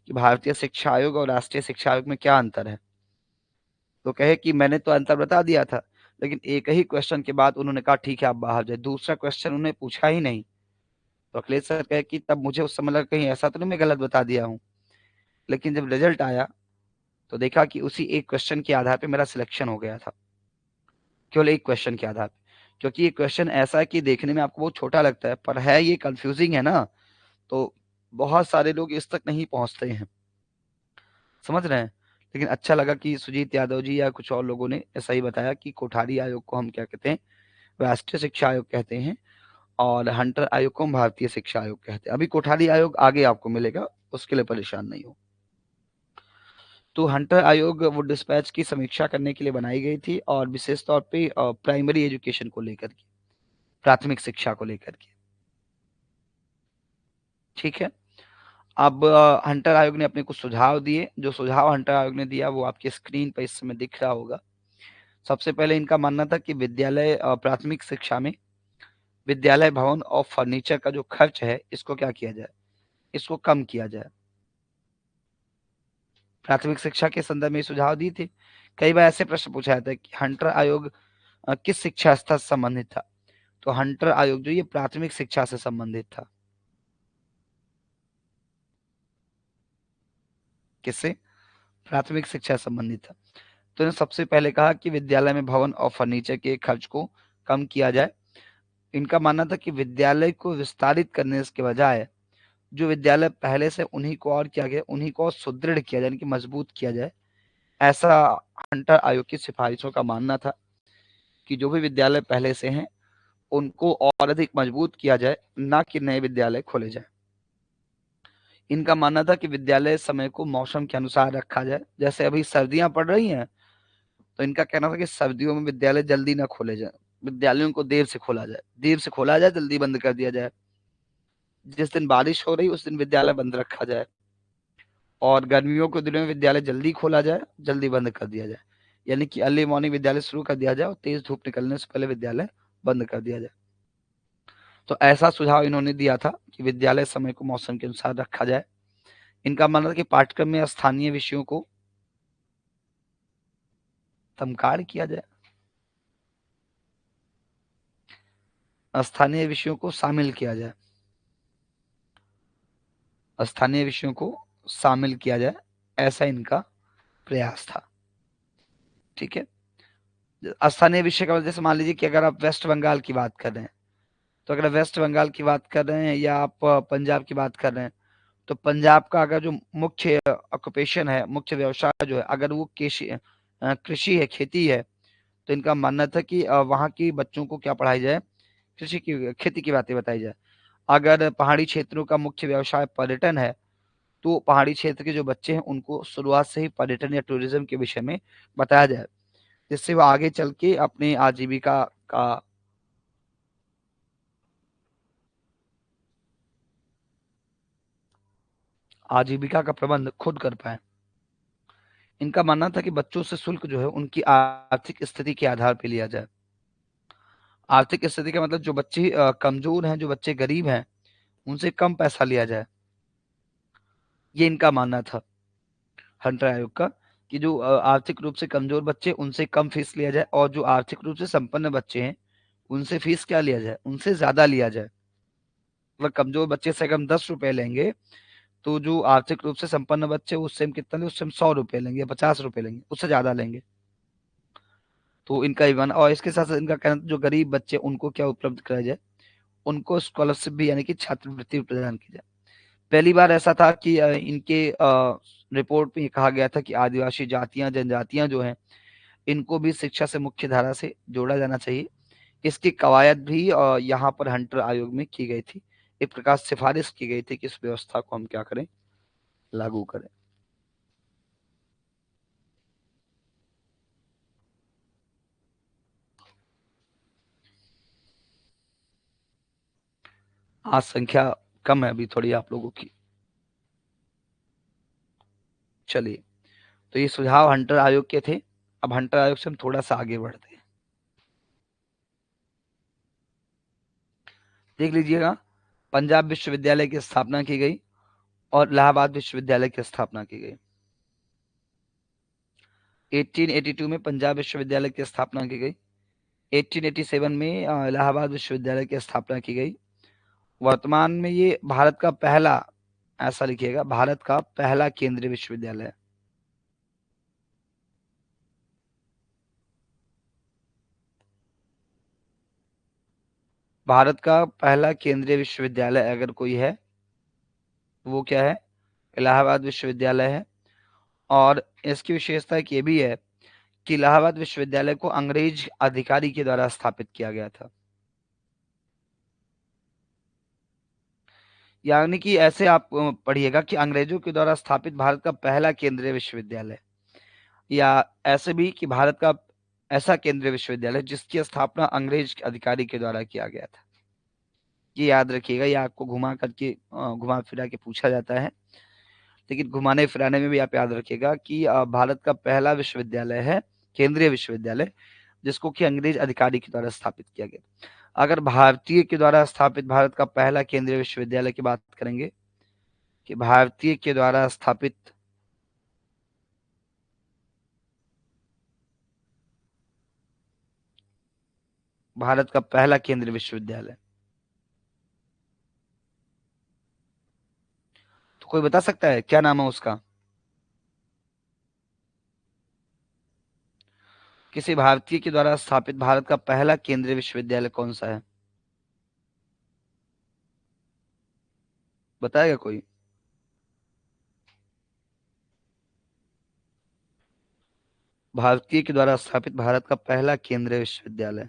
कि भारतीय शिक्षा आयोग और राष्ट्रीय शिक्षा आयोग में क्या अंतर है। तो कहे कि मैंने तो अंतर बता दिया था, लेकिन एक ही क्वेश्चन के बाद उन्होंने कहा ठीक है आप बाहर जाए, दूसरा क्वेश्चन उन्हें पूछा ही नहीं। तो अखिलेश सर कहे कि तब मुझे उस समय लगा कहीं ऐसा तो नहीं मैं गलत बता दिया हूँ। लेकिन जब रिजल्ट आया तो देखा कि उसी एक क्वेश्चन के आधार पे मेरा सिलेक्शन हो गया था, केवल एक क्वेश्चन के आधार पे। क्योंकि ये क्वेश्चन ऐसा है कि देखने में आपको बहुत छोटा लगता है, पर है ये कंफ्यूजिंग है ना, तो बहुत सारे लोग इस तक नहीं पहुंचते हैं, समझ रहे हैं। लेकिन अच्छा लगा कि सुजीत यादव जी या कुछ और लोगों ने ऐसा ही बताया कि कोठारी आयोग को हम क्या कहते हैं, राष्ट्रीय शिक्षा आयोग कहते हैं, और हंटर आयोग को हम भारतीय शिक्षा आयोग कहते हैं। अभी कोठारी आयोग आगे आपको मिलेगा, उसके लिए परेशान नहीं हो। तो हंटर आयोग वो डिस्पैच की समीक्षा करने के लिए बनाई गई थी, और विशेष तौर पे प्राइमरी एजुकेशन को लेकर के, प्राथमिक शिक्षा को लेकर के, ठीक है। अब हंटर आयोग ने अपने कुछ सुझाव दिए, जो सुझाव हंटर आयोग ने दिया वो आपकी स्क्रीन पर इस समय दिख रहा होगा। सबसे पहले इनका मानना था कि विद्यालय प्राथमिक शिक्षा में विद्यालय भवन और फर्नीचर का जो खर्च है इसको क्या किया जाए, इसको कम किया जाए। प्राथमिक शिक्षा के संदर्भ में ये सुझाव दिए थे। कई बार ऐसे प्रश्न पूछा जाता है कि हंटर आयोग किस शिक्षा स्तर से संबंधित था। तो हंटर आयोग जो ये प्राथमिक शिक्षा से संबंधित था। किससे? प्राथमिक शिक्षा संबंधी था। तो इन्होंने सबसे पहले कहा कि विद्यालय में भवन और फर्नीचर के खर्च को कम किया जाए। इनका मानना था कि विद्यालय को विस्तारित करने के बजाय जो विद्यालय पहले से उन्हीं को और किया गया, उन्हीं को सुदृढ़ किया जाए, यानी कि मजबूत किया जाए। ऐसा हंटर आयोग की सिफारिशों का मानना था कि जो भी विद्यालय पहले से हैं उनको और अधिक मजबूत किया जाए, ना कि नए विद्यालय खोले जाए। इनका मानना था कि विद्यालय समय को मौसम के अनुसार रखा जाए। जैसे अभी सर्दियां पड़ रही हैं, तो इनका कहना था कि सर्दियों में विद्यालय जल्दी ना खोले जाए, विद्यालयों को देर से खोला जाए, देर से खोला जाए, जल्दी बंद कर दिया जाए। जिस दिन बारिश हो रही उस दिन विद्यालय बंद रखा जाए, और गर्मियों के दिनों में विद्यालय जल्दी खोला जाए, जल्दी बंद कर दिया जाए। यानी कि अर्ली मॉर्निंग विद्यालय शुरू कर दिया जाए और तेज धूप निकलने से पहले विद्यालय बंद कर दिया जाए। तो ऐसा सुझाव इन्होंने दिया था कि विद्यालय समय को मौसम के अनुसार रखा जाए। इनका मानना था कि पाठ्यक्रम में स्थानीय विषयों को तमकार किया जाए, स्थानीय विषयों को शामिल किया जाए, स्थानीय विषयों को शामिल किया जाए, ऐसा इनका प्रयास था। ठीक है। स्थानीय विषय का मतलब जैसे मान लीजिए कि अगर आप वेस्ट बंगाल की बात कर रहे हैं, तो अगर वेस्ट बंगाल की बात कर रहे हैं या आप पंजाब की बात कर रहे हैं, तो पंजाब का अगर जो मुख्य ऑक्यूपेशन है, मुख्य व्यवसाय जो है, अगर वो कृषि है, खेती है, तो इनका मानना था कि वहाँ की बच्चों को क्या पढ़ाई जाए, कृषि की, खेती की बातें बताई जाए। अगर पहाड़ी क्षेत्रों का मुख्य व्यवसाय पर्यटन है, तो पहाड़ी क्षेत्र के जो बच्चे हैं उनको शुरुआत से ही पर्यटन या टूरिज्म के विषय में बताया जाए, जिससे वो आगे चल के अपनी आजीविका का प्रबंध खुद कर पाए। इनका मानना था कि बच्चों से शुल्क जो है उनकी आर्थिक स्थिति के आधार पर लिया जाए। आर्थिक स्थिति का मतलब जो बच्चे कमजोर हैं, जो बच्चे गरीब हैं, उनसे कम पैसा लिया जाए। ये इनका मानना था हंटर आयोग का, कि जो आर्थिक रूप से कमजोर बच्चे, उनसे कम फीस लिया जाए, और जो आर्थिक रूप से संपन्न बच्चे हैं उनसे फीस क्या लिया जाए, उनसे ज्यादा लिया जाए। मतलब कमजोर बच्चे से अगर हम 10 रुपए लेंगे, तो जो आर्थिक रूप से संपन्न बच्चे उससे हम कितना लेंगे, उससे हम 100 रुपए लेंगे, 50 रुपए लेंगे, उससे ज्यादा लेंगे। तो इनका ईवन, और इसके साथ साथ इनका कहना था जो गरीब बच्चे उनको क्या उपलब्ध कराया जाए, उनको स्कॉलरशिप भी, यानी कि छात्रवृत्ति प्रदान की जाए। पहली बार ऐसा था कि इनके रिपोर्ट में कहा गया था कि आदिवासी जातियां, जनजातियां जो हैं, इनको भी शिक्षा से मुख्य धारा से जोड़ा जाना चाहिए। इसकी कवायद भी यहाँ पर हंटर आयोग में की गई थी। एक प्रकार सिफारिश की गई थी कि इस व्यवस्था को हम क्या करें, लागू करें। आज संख्या कम है अभी थोड़ी आप लोगों की। चलिए, तो ये सुझाव हंटर आयोग के थे। अब हंटर आयोग से हम थोड़ा सा आगे बढ़ते हैं। देख लीजिएगा, पंजाब विश्वविद्यालय की स्थापना की गई और इलाहाबाद विश्वविद्यालय की स्थापना की गई। 1882 में पंजाब विश्वविद्यालय की स्थापना की गई। 1887 में इलाहाबाद विश्वविद्यालय की स्थापना की गई। वर्तमान में ये भारत का पहला, ऐसा लिखिएगा, भारत का पहला केंद्रीय विश्वविद्यालय है। भारत का पहला केंद्रीय विश्वविद्यालय अगर कोई है, वो क्या है, इलाहाबाद विश्वविद्यालय है। और इसकी विशेषता एक ये भी है कि इलाहाबाद विश्वविद्यालय को अंग्रेज अधिकारी के द्वारा स्थापित किया गया था। यानी कि ऐसे आप पढ़िएगा कि अंग्रेजों के द्वारा स्थापित भारत का पहला केंद्रीय विश्वविद्यालय, या ऐसे भी कि भारत का ऐसा केंद्रीय विश्वविद्यालय जिसकी स्थापना अंग्रेज अधिकारी के द्वारा किया गया था। ये याद रखिएगा, ये आपको घुमा फिरा के पूछा जाता है, लेकिन घुमाने फिराने में भी आप याद रखिएगा कि भारत का पहला विश्वविद्यालय है, केंद्रीय विश्वविद्यालय, जिसको कि अंग्रेज अधिकारी के द्वारा स्थापित किया गया। अगर भारतीय के द्वारा स्थापित भारत का पहला केंद्रीय विश्वविद्यालय की बात करेंगे, कि भारतीय के द्वारा स्थापित भारत का पहला केंद्रीय विश्वविद्यालय, तो कोई बता सकता है क्या नाम है उसका? किसी भारतीय के द्वारा स्थापित भारत का पहला केंद्रीय विश्वविद्यालय कौन सा है? बताएगा कोई? भारतीय के द्वारा स्थापित भारत का पहला केंद्रीय विश्वविद्यालय।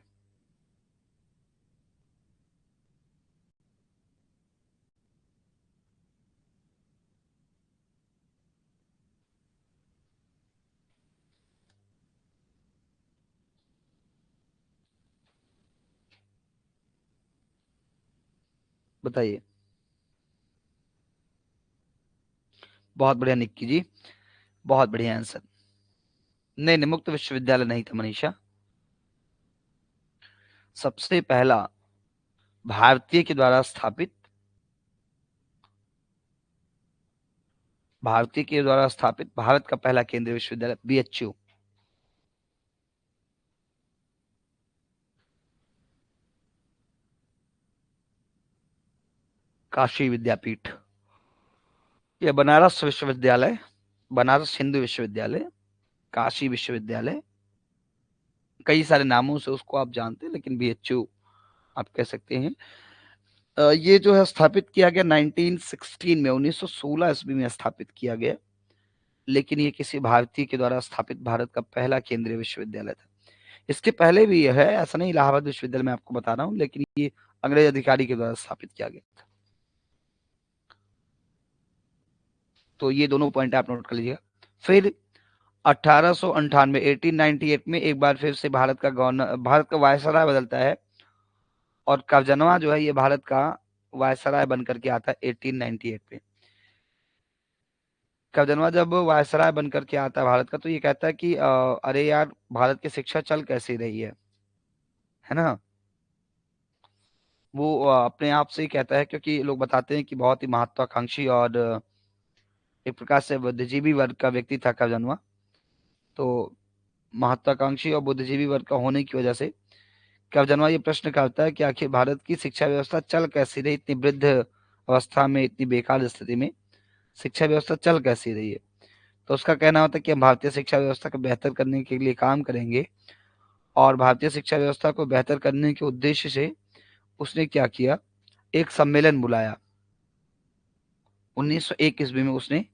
बताइए। बहुत बढ़िया निक्की जी, बहुत बढ़िया आंसर। नहीं नहीं, मुक्त विश्वविद्यालय नहीं था मनीषा। सबसे पहला भारतीय के द्वारा स्थापित, भारतीय के द्वारा स्थापित भारत का पहला केंद्रीय विश्वविद्यालय बीएचयू। काशी विद्यापीठ। ये बनारस विश्वविद्यालय, बनारस हिंदू विश्वविद्यालय, काशी विश्वविद्यालय, कई सारे नामों से उसको आप जानते हैं, लेकिन बीएचयू आप कह सकते हैं। ये जो है स्थापित किया गया 1916 में, 1916 ईस्वी में स्थापित किया गया। लेकिन ये किसी भारतीय के द्वारा स्थापित भारत का पहला केंद्रीय विश्वविद्यालय था। इसके पहले भी यह है, ऐसा नहीं इलाहाबाद विश्वविद्यालय मैं आपको बता रहा हूँ, लेकिन ये अंग्रेज अधिकारी के द्वारा स्थापित किया गया था। तो ये दोनों पॉइंट आप नोट कर लीजिएगा। फिर 1898 1898 में एक बार फिर से भारत का गवर्नर, भारत का वायसराय बदलता है, और कर्जनवा जो है ये भारत का वायसराय बनकर के आता है 1898 में। कर्जनवा जब वायसराय बनकर के आता है भारत का, तो ये कहता है कि अरे यार, भारत की शिक्षा चल कैसी रही है ना। वो अपने आप से ही कहता है, क्योंकि लोग बताते हैं कि बहुत ही महत्वाकांक्षी और एक प्रकार से बुद्धिजीवी वर्ग का व्यक्ति था कर्जनवा। तो महत्वाकांक्षी और बुद्धिजीवी वर्ग का होने की वजह से कर्जनवा ये प्रश्न करता है कि आखिर भारत की शिक्षा व्यवस्था चल कैसी रही, इतनी वृद्ध अवस्था में, इतनी बेकार स्थिति में शिक्षा व्यवस्था चल कैसी रही है। तो उसका कहना होता है कि हम भारतीय शिक्षा व्यवस्था को बेहतर करने के लिए काम करेंगे, और भारतीय शिक्षा व्यवस्था को बेहतर करने के उद्देश्य से उसने क्या किया, एक सम्मेलन बुलाया। 1901 ईस्वी में उसने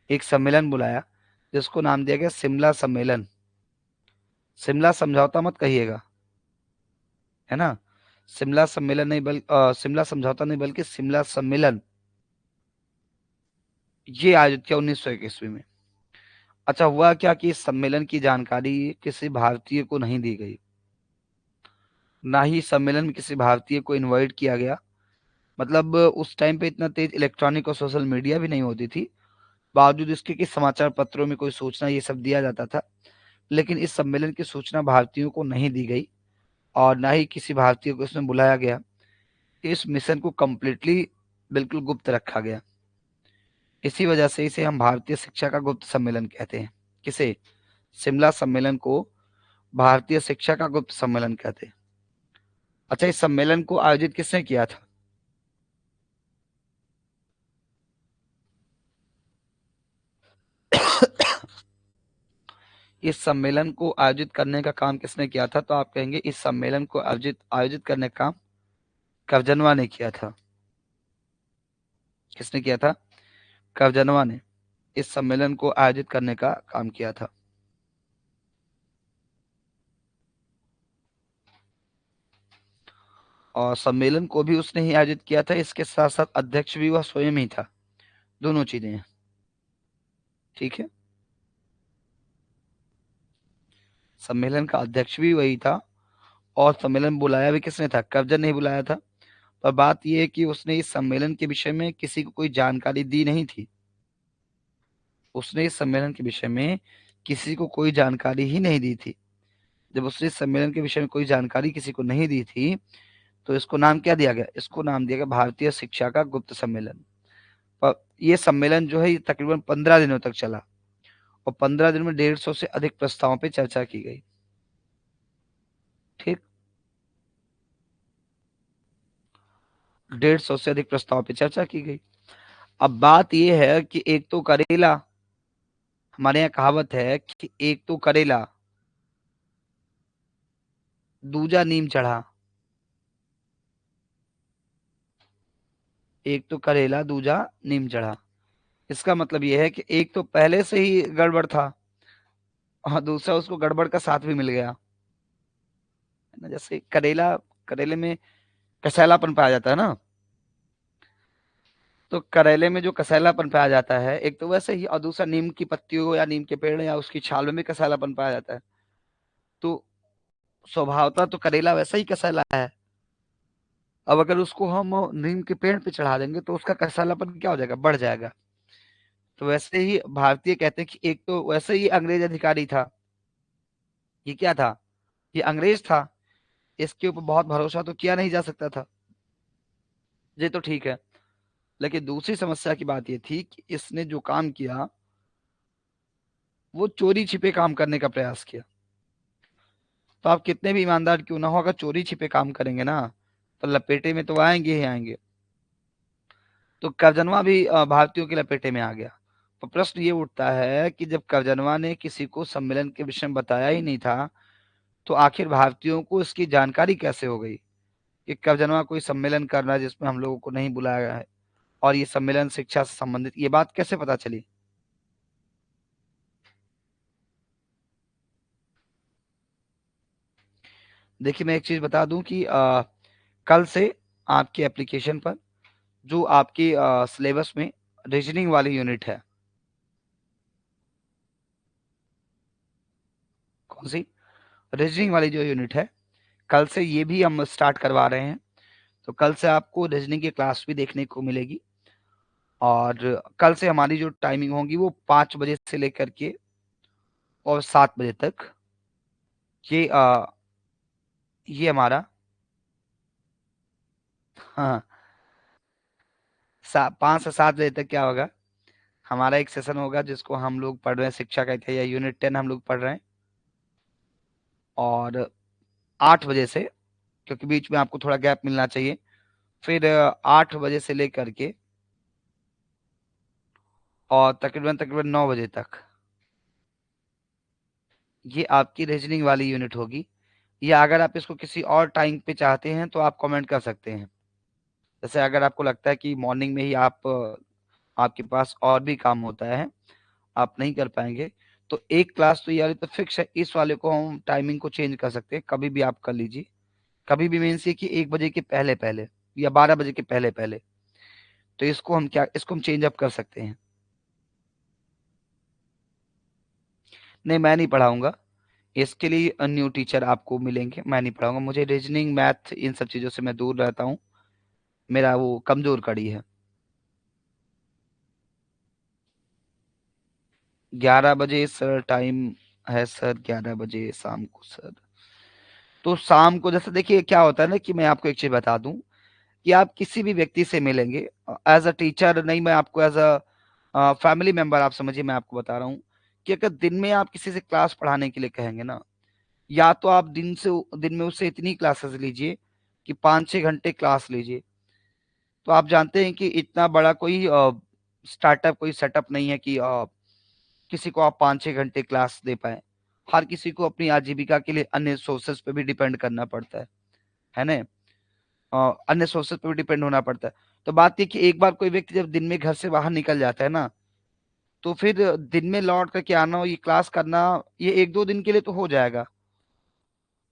एक सम्मेलन बुलाया, जिसको नाम दिया गया शिमला सम्मेलन। शिमला समझौता मत कहिएगा, है ना। शिमला सम्मेलन नहीं, शिमला समझौता नहीं, बल्कि शिमला सम्मेलन, ये आयोजित किया 1901 ईस्वी में। अच्छा, हुआ क्या कि इस सम्मेलन की जानकारी किसी भारतीय को नहीं दी गई, ना ही सम्मेलन में किसी भारतीय को इनवाइट किया गया। मतलब उस टाइम पे इतना तेज इलेक्ट्रॉनिक और सोशल मीडिया भी नहीं होती थी, बावजूद इसके कि समाचार पत्रों में कोई सूचना ये सब दिया जाता था, लेकिन इस सम्मेलन की सूचना भारतीयों को नहीं दी गई, और ना ही किसी भारतीय को इसमें बुलाया गया। इस मिशन को कंप्लीटली बिल्कुल गुप्त रखा गया। इसी वजह से इसे हम भारतीय शिक्षा का गुप्त सम्मेलन कहते हैं। किसे? शिमला सम्मेलन को भारतीय शिक्षा का गुप्त सम्मेलन कहते हैं। अच्छा, इस सम्मेलन को आयोजित किसने किया था? इस सम्मेलन को आयोजित करने का काम किसने किया था? तो आप कहेंगे इस सम्मेलन को आयोजित आयोजित करने का काम कर्जनवा ने किया था। किसने किया था? कर्जनवा ने इस सम्मेलन को आयोजित करने का काम किया था। और सम्मेलन को भी उसने ही आयोजित किया था, इसके साथ साथ अध्यक्ष भी वह स्वयं ही था। दोनों चीजें हैं, ठीक है। सम्मेलन का अध्यक्ष भी वही था, और सम्मेलन बुलाया भी किसने था? कर्जन ने ही बुलाया था। पर बात यह है कि उसने इस सम्मेलन के विषय में किसी को कोई जानकारी दी नहीं थी। उसने इस सम्मेलन के विषय में किसी को कोई जानकारी ही नहीं दी थी। जब उसने इस सम्मेलन के विषय में कोई जानकारी किसी को नहीं दी थी, तो इसको नाम क्या दिया गया? इसको नाम दिया गया भारतीय शिक्षा का गुप्त सम्मेलन। पर यह सम्मेलन जो है ये तकरीबन 15 दिनों तक चला, और 15 दिन में 150 से अधिक प्रस्तावों पर चर्चा की गई। ठीक, 150 से अधिक प्रस्तावों पर चर्चा की गई। अब बात यह है कि एक तो करेला, हमारे यहाँ कहावत है कि एक तो करेला, दूजा नीम चढ़ा। एक तो करेला, दूजा नीम चढ़ा। इसका मतलब यह है कि एक तो पहले से ही गड़बड़ था और दूसरा उसको गड़बड़ का साथ भी मिल गया, है ना। जैसे करेला, करेले में कसैलापन पाया जाता है ना, तो करेले में जो कसैलापन पाया जाता है एक तो वैसे ही, और दूसरा नीम की पत्तियों या नीम के पेड़ या उसकी छाल में भी कसैलापन पाया जाता है। तो स्वभावतः तो करेला वैसा ही कसैला है। अब अगर उसको हम नीम के पेड़ पे चढ़ा देंगे तो उसका कसैलापन क्या हो जाएगा, बढ़ जाएगा। तो वैसे ही भारतीय कहते हैं कि एक तो वैसे ही अंग्रेज अधिकारी था, ये क्या था, ये अंग्रेज था, इसके ऊपर बहुत भरोसा तो किया नहीं जा सकता था, ये तो ठीक है। लेकिन दूसरी समस्या की बात ये थी कि इसने जो काम किया वो चोरी छिपे काम करने का प्रयास किया। तो आप कितने भी ईमानदार क्यों ना हो, अगर चोरी छिपे काम करेंगे ना तो लपेटे में तो आएंगे ही आएंगे। तो करजनवा भी भारतीयों के लपेटे में आ गया। तो प्रश्न ये उठता है कि जब करजनवा ने किसी को सम्मेलन के विषय में बताया ही नहीं था, तो आखिर भारतीयों को इसकी जानकारी कैसे हो गई कि करजनवा कोई सम्मेलन कर रहा है जिसमें हम लोगों को नहीं बुलाया गया है, और ये सम्मेलन शिक्षा से संबंधित, ये बात कैसे पता चली। देखिए मैं एक चीज बता दूं कि कल से आपकी एप्लीकेशन पर जो आपके सिलेबस में रीजनिंग वाली यूनिट है, कौन सी, रीजनिंग वाली जो यूनिट है, कल से ये भी हम स्टार्ट करवा रहे हैं। तो कल से आपको रीजनिंग की क्लास भी देखने को मिलेगी। और कल से हमारी जो टाइमिंग होगी वो 5 बजे से लेकर के और 7 बजे तक। ये हमारा, हाँ, 5 से 7 बजे तक क्या होगा, हमारा एक सेशन होगा जिसको हम लोग पढ़ रहे हैं शिक्षा का इतिहास, या यूनिट 10 हम लोग पढ़ रहे हैं। और 8 बजे से, क्योंकि बीच में आपको थोड़ा गैप मिलना चाहिए, फिर 8 बजे से लेकर के और तकरीबन तकरीबन 9 बजे तक ये आपकी रीजनिंग वाली यूनिट होगी। या अगर आप इसको किसी और टाइम पे चाहते हैं तो आप कमेंट कर सकते हैं। जैसे अगर आपको लगता है कि मॉर्निंग में ही आपके पास और भी काम होता है, आप नहीं कर पाएंगे, तो एक क्लास तो ये वाली तो फिक्स है, इस वाले को हम टाइमिंग को चेंज कर सकते हैं, कभी भी आप कर लीजिए। कभी भी मीन्स ये कि 1 बजे के पहले पहले या 12 बजे के पहले पहले। तो इसको हम चेंज अप कर सकते हैं। नहीं, मैं नहीं पढ़ाऊंगा, इसके लिए न्यू टीचर आपको मिलेंगे, मैं नहीं पढ़ाऊंगा, मुझे रीजनिंग मैथ इन सब चीज़ों से मैं दूर रहता हूँ, मेरा वो कमजोर कड़ी है। 11 बजे सर टाइम है सर, 11 बजे शाम को सर। तो शाम को जैसे देखिए क्या होता है ना, कि मैं आपको एक चीज बता दूं कि आप किसी भी व्यक्ति से मिलेंगे एज अ टीचर नहीं, मैं आपको एज अ फैमिली मेंबर आप समझिए, मैं आपको बता रहा हूँ कि अगर दिन में आप किसी से क्लास पढ़ाने के लिए कहेंगे ना, या तो आप दिन में उससे इतनी क्लासेस लीजिए कि 5-6 घंटे क्लास लीजिए। तो आप जानते हैं कि इतना बड़ा कोई स्टार्टअप, कोई सेटअप नहीं है कि किसी को आप 5-6 घंटे क्लास दे पाए। हर किसी को अपनी आजीविका के लिए अन्य सोर्सेज पे भी डिपेंड करना पड़ता है ना। अन्य सोर्सेज पे भी डिपेंड होना पड़ता है। तो बात ये कि एक बार कोई व्यक्ति जब दिन में घर से बाहर निकल जाता है ना, तो फिर दिन में लौट करके आना और ये क्लास करना, ये 1-2 दिन के लिए तो हो जाएगा,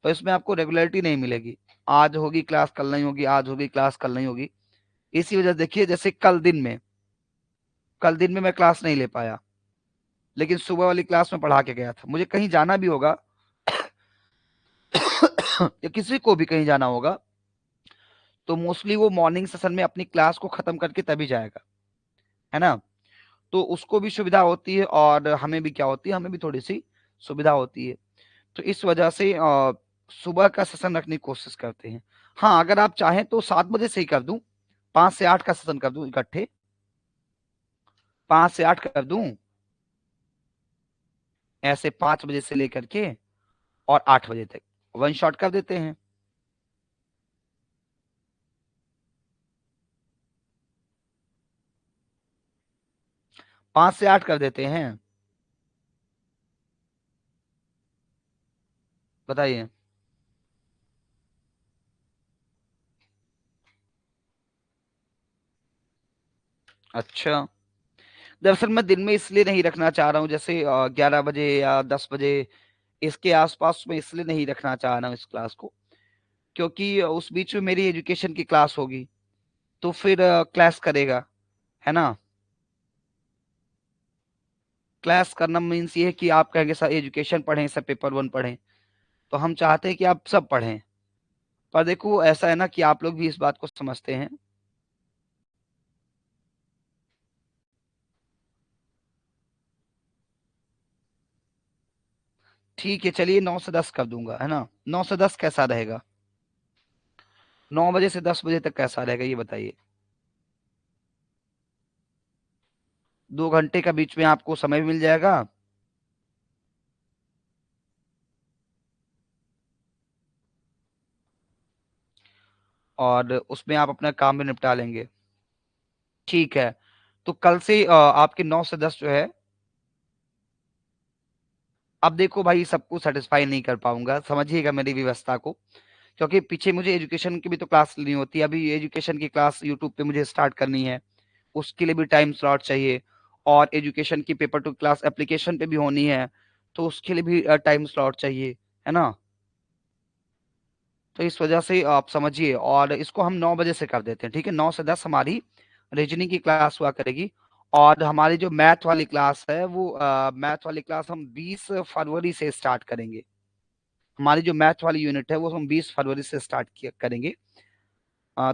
तो इसमें आपको रेगुलरिटी नहीं मिलेगी। आज होगी क्लास कल नहीं होगी, आज होगी क्लास कल नहीं होगी। इसी वजह से देखिए, जैसे कल दिन में मैं क्लास नहीं ले पाया, लेकिन सुबह वाली क्लास में पढ़ा के गया था, मुझे कहीं जाना भी होगा या किसी को भी कहीं जाना होगा, तो मोस्टली वो मॉर्निंग सेशन में अपनी क्लास को खत्म करके तभी जाएगा, है ना। तो उसको भी सुविधा होती है और हमें भी क्या होती है, हमें भी थोड़ी सी सुविधा होती है। तो इस वजह से सुबह का सेशन रखने की कोशिश करते हैं। हाँ, अगर आप चाहें तो 7 बजे से ही कर दूं, 5 से 8 का सेशन कर दूं इकट्ठे, 5 से 8 कर दूं, ऐसे 5 बजे से लेकर के और 8 बजे तक वन शॉट कर देते हैं। 5 से 8 कर देते हैं, बताइए। अच्छा, दरअसल मैं दिन में इसलिए नहीं रखना चाह रहा हूँ, जैसे 11 बजे या 10 बजे इसके आसपास में इसलिए नहीं रखना चाह रहा हूँ इस क्लास को, क्योंकि उस बीच में मेरी एजुकेशन की क्लास होगी, तो फिर क्लास करेगा, है ना। क्लास करना मीन्स ये है कि आप कहेंगे सर एजुकेशन पढ़ें, सर पेपर वन पढ़ें, तो हम चाहते हैं कि आप सब पढ़ें। पर देखो ऐसा है ना कि आप लोग भी इस बात को समझते हैं। ठीक है, चलिए 9 से 10 कर दूंगा, है ना। 9 से 10 कैसा रहेगा? 9 बजे से 10 बजे तक कैसा रहेगा, ये बताइए। 2 घंटे का बीच में आपको समय भी मिल जाएगा। और उसमें आप अपना काम भी निपटा लेंगे। ठीक है, तो कल से आपके 9 से 10 जो है। अब देखो भाई, सबको सेटिस्फाई नहीं कर पाऊंगा, समझिएगा मेरी व्यवस्था को, क्योंकि पीछे मुझे एजुकेशन की भी तो क्लास लेनी होती है। अभी एजुकेशन की क्लास यूट्यूब पे मुझे स्टार्ट करनी है, उसके लिए भी टाइम स्लॉट चाहिए। और एजुकेशन की पेपर टू क्लास एप्लीकेशन पे भी होनी है, तो उसके लिए भी टाइम स्लॉट चाहिए, है ना। तो इस वजह से आप समझिए, और इसको हम 9 बजे से कर देते हैं, ठीक है। 9 से 10 हमारी रीजनिंग की क्लास हुआ करेगी। और हमारी जो मैथ वाली क्लास है, वो मैथ वाली क्लास हम 20 फरवरी से स्टार्ट करेंगे। हमारी जो मैथ वाली यूनिट है वो हम 20 फरवरी से स्टार्ट किया करेंगे।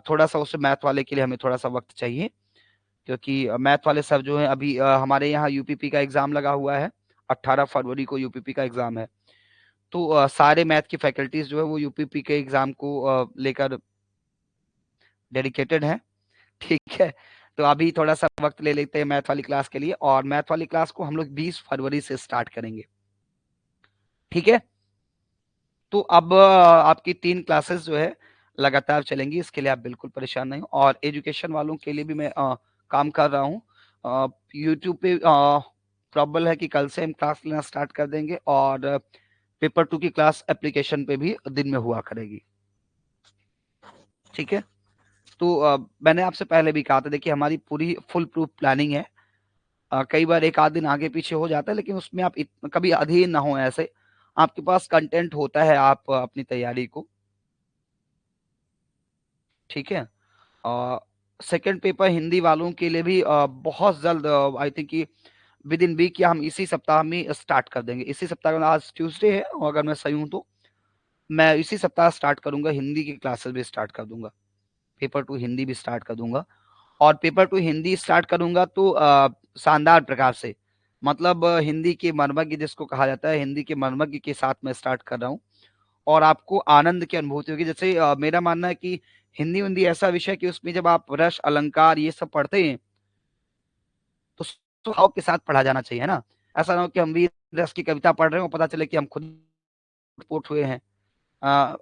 थोड़ा सा उस मैथ वाले के लिए हमें थोड़ा सा वक्त चाहिए, क्योंकि मैथ वाले सर जो है अभी हमारे यहाँ यूपीपी का एग्जाम लगा हुआ है। 18 फरवरी को यूपीपी का एग्जाम है। तो सारे मैथ की फैकल्टीज जो है वो यूपीपी के एग्जाम को लेकर डेडिकेटेड है। ठीक है, तो अभी थोड़ा सा वक्त ले लेते हैं मैथ वाली क्लास के लिए, और मैथ वाली क्लास को हम लोग 20 फरवरी से स्टार्ट करेंगे, ठीक है। तो अब आपकी 3 क्लासेस जो है लगातार चलेंगी, इसके लिए आप बिल्कुल परेशान नहीं हो। और एजुकेशन वालों के लिए भी मैं काम कर रहा हूँ। यूट्यूब पे प्रॉब्लम है कि कल से हम क्लास लेना स्टार्ट कर देंगे, और पेपर टू की क्लास एप्लीकेशन पे भी दिन में हुआ करेगी, ठीक है। तो मैंने आपसे पहले भी कहा था, देखिए हमारी पूरी फुल प्रूफ प्लानिंग है। कई बार एक आध दिन आगे पीछे हो जाता है, लेकिन उसमें आप कभी अधीर ना हो ऐसे। आपके पास कंटेंट होता है, आप अपनी तैयारी को, ठीक है। सेकंड पेपर हिंदी वालों के लिए भी बहुत जल्द, आई थिंक कि विद इन वीक या हम इसी सप्ताह में स्टार्ट कर देंगे। इसी सप्ताह में, आज ट्यूसडे है, और अगर मैं सही हूं तो मैं इसी सप्ताह स्टार्ट करूंगा, हिंदी की क्लासेस भी स्टार्ट कर दूंगा, पेपर टू हिंदी भी स्टार्ट कर दूंगा। और पेपर टू हिंदी स्टार्ट करूंगा तो शानदार प्रकार से, मतलब हिंदी के मर्मज्ञ जिसको कहा जाता है, हिंदी के मर्मज्ञ के साथ मैं स्टार्ट कर रहा हूँ। और आपको आनंद की अनुभूति होगी। जैसे मेरा मानना है कि हिंदी हिंदी ऐसा विषय कि उसमें जब आप रस अलंकार ये सब पढ़ते हैं, तो स्वभाव के साथ पढ़ा जाना चाहिए, है ना। ऐसा ना हो कि हम भी रस की कविता पढ़ रहे हो, पता चले कि हम खुद पोट हुए हैं,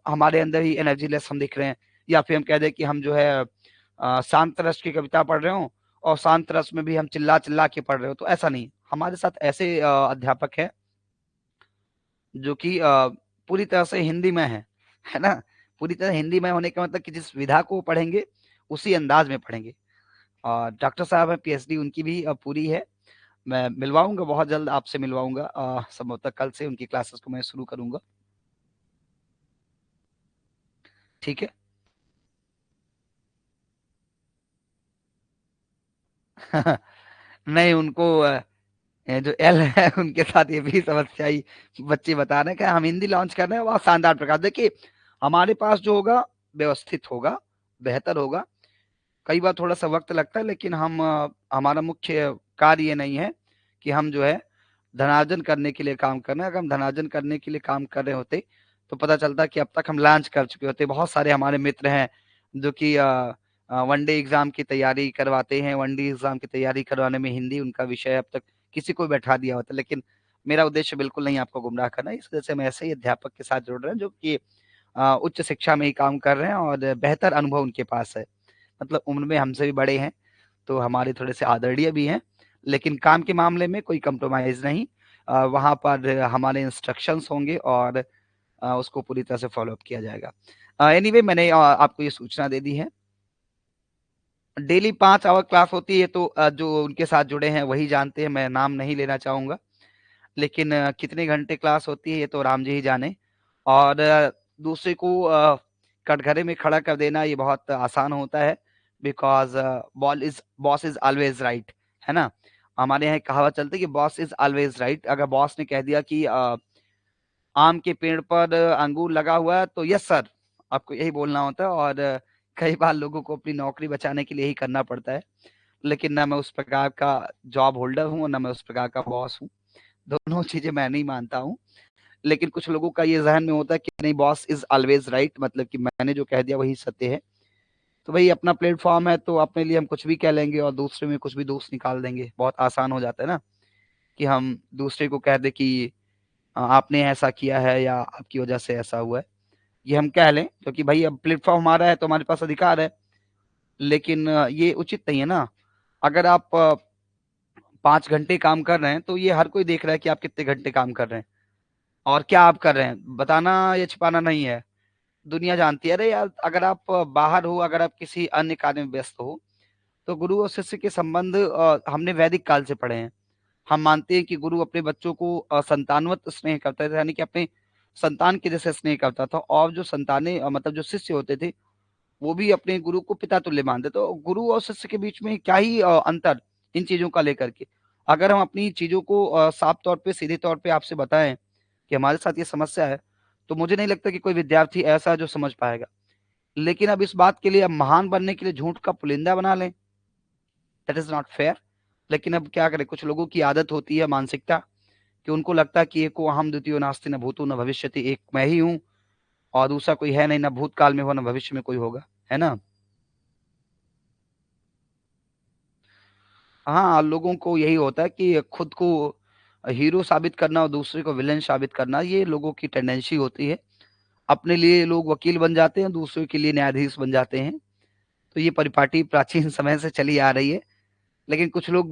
हमारे अंदर ही एनर्जी लेस हम दिख रहे हैं। या फिर हम कह दें कि हम जो है शांत रस की कविता पढ़ रहे हो, और शांत रस में भी हम चिल्ला चिल्ला के पढ़ रहे हो, तो ऐसा नहीं। हमारे साथ ऐसे अध्यापक है जो कि पूरी तरह से हिंदी में है ना। पूरी तरह हिंदी में होने का मतलब कि जिस विधा को पढ़ेंगे उसी अंदाज में पढ़ेंगे। और डॉक्टर साहब है, पीएचडी उनकी भी पूरी है। मैं मिलवाऊंगा, बहुत जल्द आपसे मिलवाऊंगा, संभवतः कल से उनकी क्लासेस को मैं शुरू करूंगा, ठीक है। नहीं, उनको ये जो एल है उनके साथ ये भी समस्या ही बच्चे बता रहे हैं कि हम हिंदी लॉन्च कर रहे हैं, वह शानदार प्रकार। देखिए हमारे पास जो होगा व्यवस्थित होगा, बेहतर होगा। कई बार थोड़ा सा वक्त लगता है, लेकिन हम हमारा मुख्य कार्य ये नहीं है कि हम जो है धनार्जन करने के लिए काम कर रहे हैं। अगर हम धनार्जन करने के लिए काम कर रहे होते तो पता चलता कि अब तक हम लॉन्च कर चुके होते। बहुत सारे हमारे मित्र हैं जो कि वनडे एग्जाम की तैयारी करवाते हैं, वनडे एग्जाम की तैयारी करवाने में हिंदी उनका विषय अब तक किसी को बैठा दिया होता। लेकिन मेरा उद्देश्य बिल्कुल नहीं आपको गुमराह करना, इस वजह से हम ऐसे ही अध्यापक के साथ जुड़ रहे हैं जो कि उच्च शिक्षा में ही काम कर रहे हैं, और बेहतर अनुभव उनके पास है। मतलब उम्र में हमसे भी बड़े हैं, तो हमारे थोड़े से आदरणीय भी हैं, लेकिन काम के मामले में कोई कंप्रोमाइज नहीं। वहाँ पर हमारे इंस्ट्रक्शंस होंगे, और उसको पूरी तरह से फॉलो अप किया जाएगा। एनीवे मैंने आपको ये सूचना दे दी है। डेली 5 आवर क्लास होती है, तो जो उनके साथ जुड़े हैं वही जानते हैं, मैं नाम नहीं लेना चाहूंगा। लेकिन कितने घंटे क्लास होती है ये तो राम जी ही जाने। और दूसरे को कटघरे में खड़ा कर देना ये बहुत आसान होता है, because boss is always right, है ना। हमारे यहाँ एक कहावत चलती है कि बॉस इज ऑलवेज राइट। अगर बॉस ने कह दिया कि आम के पेड़ पर अंगूर लगा हुआ है, तो यस सर, आपको यही बोलना होता है। और कई बार लोगों को अपनी नौकरी बचाने के लिए ही करना पड़ता है। लेकिन ना मैं उस प्रकार का जॉब होल्डर हूँ, ना मैं उस प्रकार का बॉस हूँ। दोनों चीजें मैं नहीं मानता हूँ। लेकिन कुछ लोगों का ये जहन में होता है कि नहीं, बॉस इज ऑलवेज राइट, मतलब कि मैंने जो कह दिया वही सत्य है। तो भाई अपना प्लेटफॉर्म है, तो अपने लिए हम कुछ भी कह लेंगे और दूसरे में कुछ भी दोष निकाल देंगे। बहुत आसान हो जाता है ना कि हम दूसरे को कह दे कि आपने ऐसा किया है या आपकी वजह से ऐसा हुआ है, ये हम कह लें, क्योंकि भाई अब प्लेटफॉर्म हमारा है तो हमारे पास अधिकार है। लेकिन ये उचित नहीं है ना। अगर आप 5 घंटे काम कर रहे हैं, तो ये हर कोई देख रहा है कि आप कितने घंटे काम कर रहे हैं और क्या आप कर रहे हैं, बताना या छिपाना नहीं है। दुनिया जानती है। अरे यार, अगर आप बाहर हो, अगर आप किसी अन्य कार्य में व्यस्त हो, तो गुरु और शिष्य के संबंध हमने वैदिक काल से पढ़े हैं। हम मानते हैं कि गुरु अपने बच्चों को संतानवत स्नेह करता था, यानी कि अपने संतान के जैसे स्नेह करता था। और जो संतानें मतलब जो शिष्य होते थे, वो भी अपने गुरु को पिता तुल्य मानते। तो गुरु और शिष्य के बीच में क्या ही अंतर इन चीजों का लेकर के। अगर हम अपनी चीजों को साफ तौर पे, सीधे तौर पे आपसे बताएं कि हमारे साथ ये समस्या है, तो मुझे नहीं लगता कि कोई विद्यार्थी ऐसा है जो समझ पाएगा। लेकिन अब इस बात के लिए, अब महान बनने के लिए झूठ का पुलिंदा बना लें, दैट इज नॉट फेयर। लेकिन अब क्या करें, कुछ लोगों की आदत होती है, मानसिकता, कि उनको लगता है कि एको अहम द्वितीयो नास्ति, न भूतो न भविष्यति, एक मैं ही हूँ और दूसरा कोई है नहीं, ना भूतकाल में हो ना भविष्य में कोई होगा, है ना। हाँ, लोगों को यही होता है कि खुद को हीरो साबित करना और दूसरे को विलेन साबित करना, ये लोगों की टेंडेंसी होती है। अपने लिए लोग वकील बन जाते हैं, दूसरों के लिए न्यायाधीश बन जाते हैं। तो ये परिपाटी प्राचीन समय से चली आ रही है। लेकिन कुछ लोग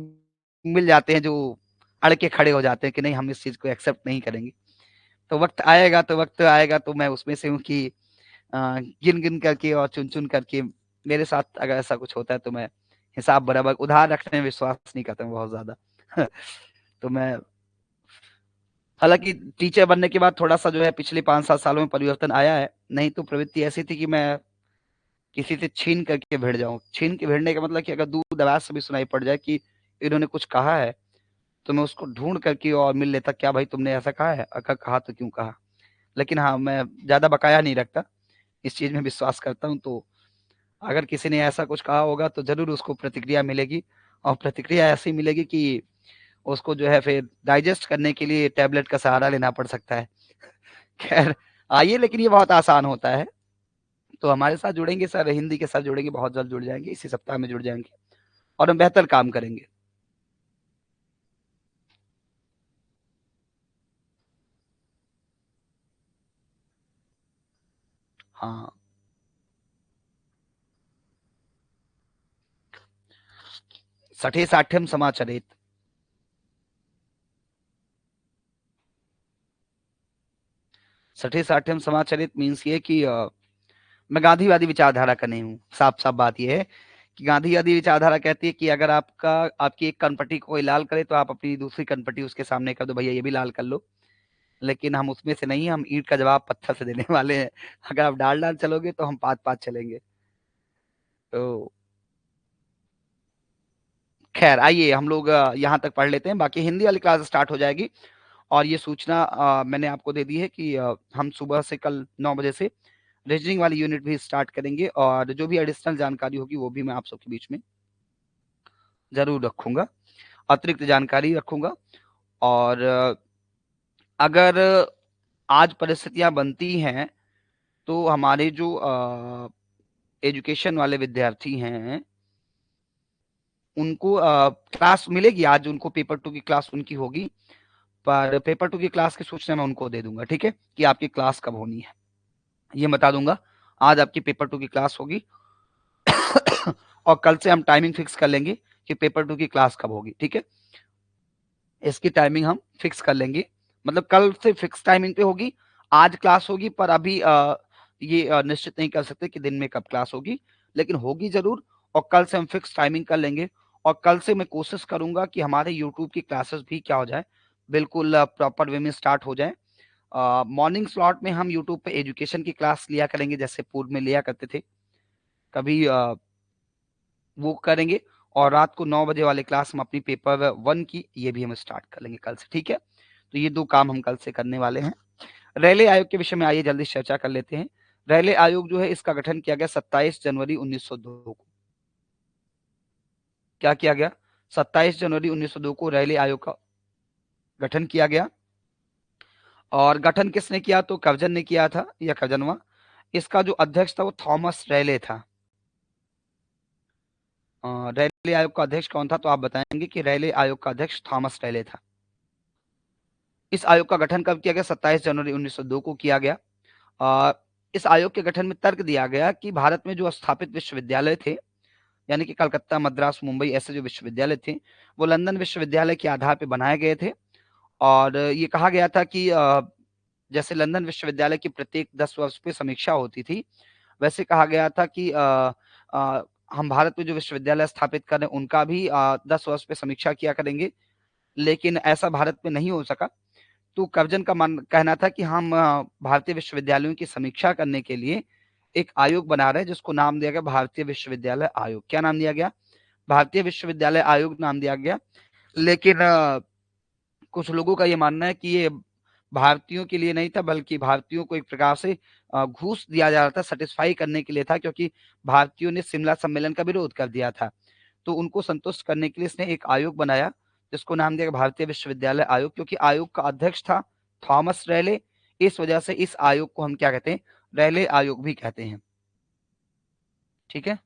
मिल जाते हैं जो अड़ के खड़े हो जाते हैं कि नहीं, हम इस चीज को एक्सेप्ट नहीं करेंगे। तो वक्त आएगा तो मैं उसमें से हूँ कि गिन गिन करके और चुन चुन करके, मेरे साथ अगर ऐसा कुछ होता है तो मैं हिसाब बराबर, उधार रखने में विश्वास नहीं करता हूँ बहुत ज्यादा। तो मैं, हालांकि टीचर बनने के बाद थोड़ा सा जो है पिछले 5-7 सालों में परिवर्तन आया है। नहीं तो प्रवृत्ति ऐसी थी कि मैं किसी से छीन करके भिड़ जाऊं। छीन के भिड़ने का मतलब कि अगर दूर दराज से भी सुनाई पड़ जाए कि इन्होंने कुछ कहा है, तो मैं उसको ढूंढ करके और मिल लेता, क्या भाई तुमने ऐसा कहा है, अगर कहा तो क्यों कहा। लेकिन हाँ, मैं ज्यादा बकाया नहीं रखता, इस चीज में विश्वास करता हूँ। तो अगर किसी ने ऐसा कुछ कहा होगा तो जरूर उसको प्रतिक्रिया मिलेगी। और प्रतिक्रिया ऐसी मिलेगी कि उसको जो है फिर डाइजेस्ट करने के लिए टैबलेट का सहारा लेना पड़ सकता है। खैर, आइए, लेकिन ये बहुत आसान होता है। तो हमारे साथ जुड़ेंगे सर, हिंदी के साथ जुड़ेंगे, बहुत जल्द जुड़ जाएंगे, इसी सप्ताह में जुड़ जाएंगे और हम बेहतर काम करेंगे। हाँ, सठे साठ्यम समाचरित। सठे साठ्यम समाचरित मीन्स ये कि मैं गांधीवादी विचारधारा का नहीं हूँ। साफ साफ बात यह है कि गांधीवादी विचारधारा कहती है कि अगर आपकी एक कनपटी को कोई लाल करे, तो आप अपनी दूसरी कनपटी उसके सामने कर दो, भैया ये भी लाल कर लो। लेकिन हम उसमें से नहीं हैं, हम ईंट का जवाब पत्थर से देने वाले हैं। अगर आप डाल डाल चलोगे तो हम पात पात चलेंगे। तो खैर, आइए हम लोग यहाँ तक पढ़ लेते हैं, बाकी हिंदी वाली क्लास स्टार्ट हो जाएगी। और ये सूचना मैंने आपको दे दी है कि हम सुबह से कल 9 बजे से रीजनिंग वाली यूनिट भी स्टार्ट करेंगे, और जो भी एडिशनल जानकारी होगी वो भी मैं आप सबके बीच में जरूर रखूंगा, अतिरिक्त जानकारी रखूंगा। और अगर आज परिस्थितियां बनती हैं, तो हमारे जो एजुकेशन वाले विद्यार्थी हैं, उनको क्लास मिलेगी आज, उनको पेपर 2 की क्लास उनकी होगी। पर पेपर 2 की क्लास की सूचना मैं उनको दे दूंगा, ठीक है, कि आपकी क्लास कब होनी है, ये बता दूंगा। आज आपकी पेपर 2 की क्लास होगी। और कल से हम टाइमिंग फिक्स कर लेंगे कि पेपर 2 की क्लास कब होगी, ठीक है। इसकी टाइमिंग हम फिक्स कर लेंगे, मतलब कल से फिक्स टाइमिंग पे होगी। आज क्लास होगी, पर अभी ये निश्चित नहीं कर सकते कि दिन में कब क्लास होगी, लेकिन होगी जरूर। और कल से हम फिक्स टाइमिंग कर लेंगे और कल से मैं कोशिश करूंगा कि हमारे यूट्यूब की क्लासेस भी क्या हो जाए, बिल्कुल प्रॉपर वे में स्टार्ट हो जाए। मॉर्निंग स्लॉट में हम यूट्यूब पे एजुकेशन की क्लास लिया करेंगे, जैसे पूर्व में लिया करते थे, कभी वो करेंगे। और रात को 9 बजे वाले क्लास हम अपनी पेपर 1 की ये भी हम स्टार्ट कर लेंगे कल से, ठीक है। तो ये 2 काम हम कल से करने वाले हैं। रेलवे आयोग के विषय में आइए जल्दी चर्चा कर लेते हैं। रेलवे आयोग जो है इसका गठन किया गया 27 जनवरी 1902 को। क्या किया गया? 27 जनवरी 1902 को रेलवे आयोग का गठन किया गया। और गठन किसने किया? तो कर्जन ने किया था, या कर्जनवा। इसका जो अध्यक्ष था वो थॉमस रेले था। रेले आयोग का अध्यक्ष कौन था? तो आप बताएंगे कि रेले आयोग का अध्यक्ष थॉमस रेले था। इस आयोग का गठन कब किया गया? 27 जनवरी 1902 को किया गया। इस आयोग के गठन में तर्क दिया गया कि भारत में जो स्थापित विश्वविद्यालय थे, यानी कि कलकत्ता, मद्रास, मुंबई, ऐसे जो विश्वविद्यालय थे, वो लंदन विश्वविद्यालय के आधार पर बनाए गए थे। और ये कहा गया था कि जैसे लंदन विश्वविद्यालय की प्रत्येक 10 वर्ष पे समीक्षा होती थी, वैसे कहा गया था कि हम भारत में जो विश्वविद्यालय स्थापित कर रहे हैं उनका भी 10 वर्ष पे समीक्षा किया करेंगे। लेकिन ऐसा भारत में नहीं हो सका। तो कर्जन का कहना था कि हम भारतीय विश्वविद्यालयों की समीक्षा करने के लिए एक आयोग बना रहे हैं, जिसको नाम दिया गया भारतीय विश्वविद्यालय आयोग। क्या नाम दिया गया? भारतीय विश्वविद्यालय आयोग नाम दिया गया। लेकिन कुछ लोगों का ये मानना है कि ये भारतीयों के लिए नहीं था, बल्कि भारतीयों को एक प्रकार से घूस दिया जा रहा था, सेटिस्फाई करने के लिए था, क्योंकि भारतीयों ने शिमला सम्मेलन का विरोध कर दिया था। तो उनको संतुष्ट करने के लिए इसने एक आयोग बनाया, जिसको नाम दिया भारतीय विश्वविद्यालय आयोग, क्योंकि आयोग का अध्यक्ष था थॉमस रेले। इस वजह से इस आयोग को हम क्या कहते हैं? रेले आयोग भी कहते हैं, ठीक है।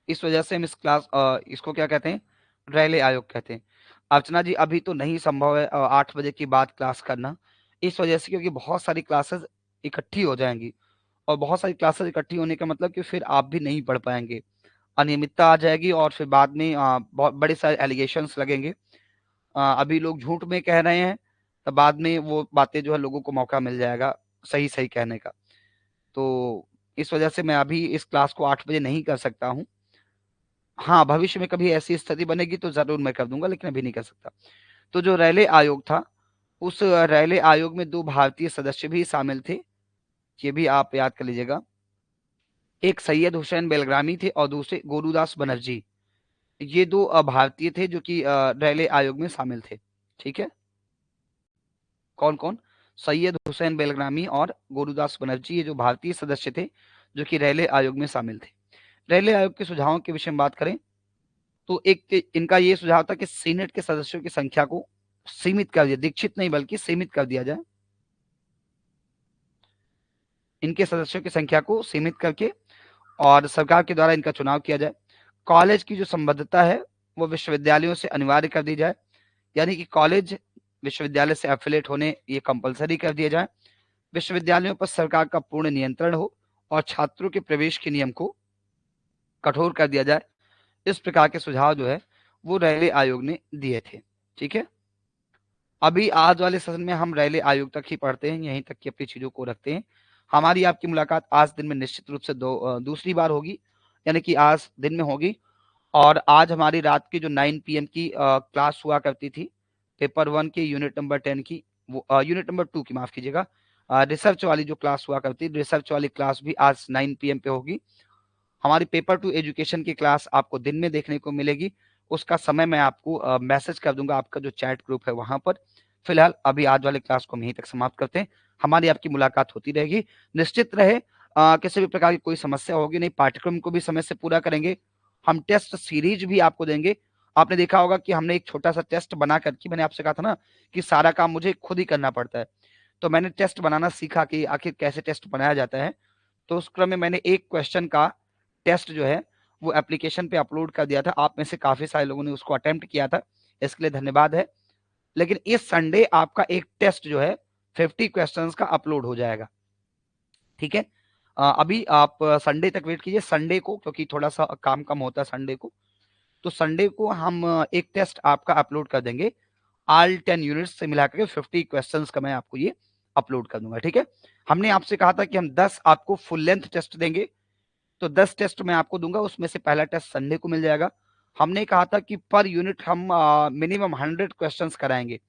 इस वजह से हम इसको क्या कहते हैं? रेले आयोग कहते हैं। अर्चना जी, अभी तो नहीं संभव है 8 बजे के बाद क्लास करना, इस वजह से क्योंकि बहुत सारी क्लासेस इकट्ठी हो जाएंगी, और बहुत सारी क्लासेस इकट्ठी होने का मतलब कि फिर आप भी नहीं पढ़ पाएंगे, अनियमितता आ जाएगी, और फिर बाद में बहुत बड़े सारे एलिगेशंस लगेंगे। अभी लोग झूठ में कह रहे हैं, तो बाद में वो बातें जो है लोगों को मौका मिल जाएगा सही सही कहने का। तो इस वजह से मैं अभी इस क्लास को 8 बजे नहीं कर सकता हूँ। हाँ, भविष्य में कभी ऐसी स्थिति बनेगी तो ज़रूर मैं कर दूँगा, लेकिन अभी नहीं कर सकता। तो जो रेले आयोग था, उस रेले आयोग में 2 भारतीय सदस्य भी शामिल थे, ये भी आप याद कर लीजिएगा। एक सैयद हुसैन बेलग्रामी थे और दूसरे गोरूदास बनर्जी। ये 2 भारतीय थे जो कि रेले आयोग में शामिल थे, ठीक है। कौन-कौन? सैयद हुसैन बेलग्रामी और गोरूदास बनर्जी, ये जो भारतीय सदस्य थे, जो कि रेले आयोग में शामिल थे। रेले आयोग के सुझावों के विषय में बात करें, तो एक इनका ये सुझाव था कि सीनेट के सदस्यों की संख्या को सीमित कर दिया, दीक्षित नहीं बल्कि सीमित कर दिया जाए। इनके सदस्यों की संख्या को सीमित करके और सरकार के द्वारा इनका चुनाव किया जाए। कॉलेज की जो संबद्धता है वो विश्वविद्यालयों से अनिवार्य कर दी जाए, यानी कि कॉलेज विश्वविद्यालय से एफिलेट होने ये कंपलसरी कर दिया जाए। विश्वविद्यालयों पर सरकार का पूर्ण नियंत्रण हो और छात्रों के प्रवेश के नियम को कठोर कर दिया जाए। इस प्रकार के सुझाव जो है वो रेले आयोग ने दिए थे, ठीक है। अभी आज वाले सेशन में हम रेले आयोग तक ही पढ़ते हैं, यहीं तक की अपनी चीजों को रखते हैं। हमारी आपकी मुलाकात आज दिन में निश्चित रूप से दूसरी बार होगी, यानी कि आज दिन में होगी। और आज हमारी रात की जो 9 PM की क्लास हुआ करती थी, पेपर 1 की यूनिट नंबर 10 की, वो यूनिट नंबर 2 की, माफ कीजिएगा, रिसर्च वाली जो क्लास हुआ करती, रिसर्च वाली क्लास भी आज 9 PM पे होगी। हमारी पेपर 2 एजुकेशन की क्लास आपको दिन में देखने को मिलेगी। उसका समय मैं आपको मैसेज कर दूंगा, आपका जो चैट ग्रुप है वहां पर। फिलहाल अभी आज वाले क्लास को हम यहीं तक समाप्त करते हैं। हमारी आपकी मुलाकात होती रहेगी। निश्चित रहे किसी भी प्रकार की कोई समस्या होगी नहीं, पाठ्यक्रम को भी समय से पूरा करेंगे। हम टेस्ट सीरीज भी आपको देंगे। आपने देखा होगा कि हमने एक छोटा सा टेस्ट बना करके, मैंने आपसे कहा था ना कि सारा काम मुझे खुद ही करना पड़ता है, तो मैंने टेस्ट बनाना सीखा कि आखिर कैसे टेस्ट बनाया जाता है। तो उस क्रम में मैंने एक क्वेश्चन का टेस्ट जो है वो एप्लीकेशन पे अपलोड कर दिया था। आप में से काफी सारे लोगों ने उसको अटेम्प्ट किया था, इसके लिए धन्यवाद है। लेकिन इस संडे आपका एक टेस्ट जो है 50 क्वेश्चंस का अपलोड हो जाएगा, ठीक है। अभी आप संडे तक वेट कीजिए, संडे को, क्योंकि थोड़ा सा काम कम होता है संडे को, तो संडे को हम एक टेस्ट आपका अपलोड कर देंगे। ऑल 10 यूनिट्स से मिलाकर 50 क्वेश्चंस का मैं आपको ये अपलोड कर दूंगा। ठीक है, हमने आपसे कहा था कि हम 10 आपको फुल लेंथ टेस्ट देंगे, तो 10 टेस्ट मैं आपको दूंगा, उसमें से पहला टेस्ट संडे को मिल जाएगा। हमने कहा था कि पर यूनिट हम मिनिमम 100 क्वेश्चंस कराएंगे,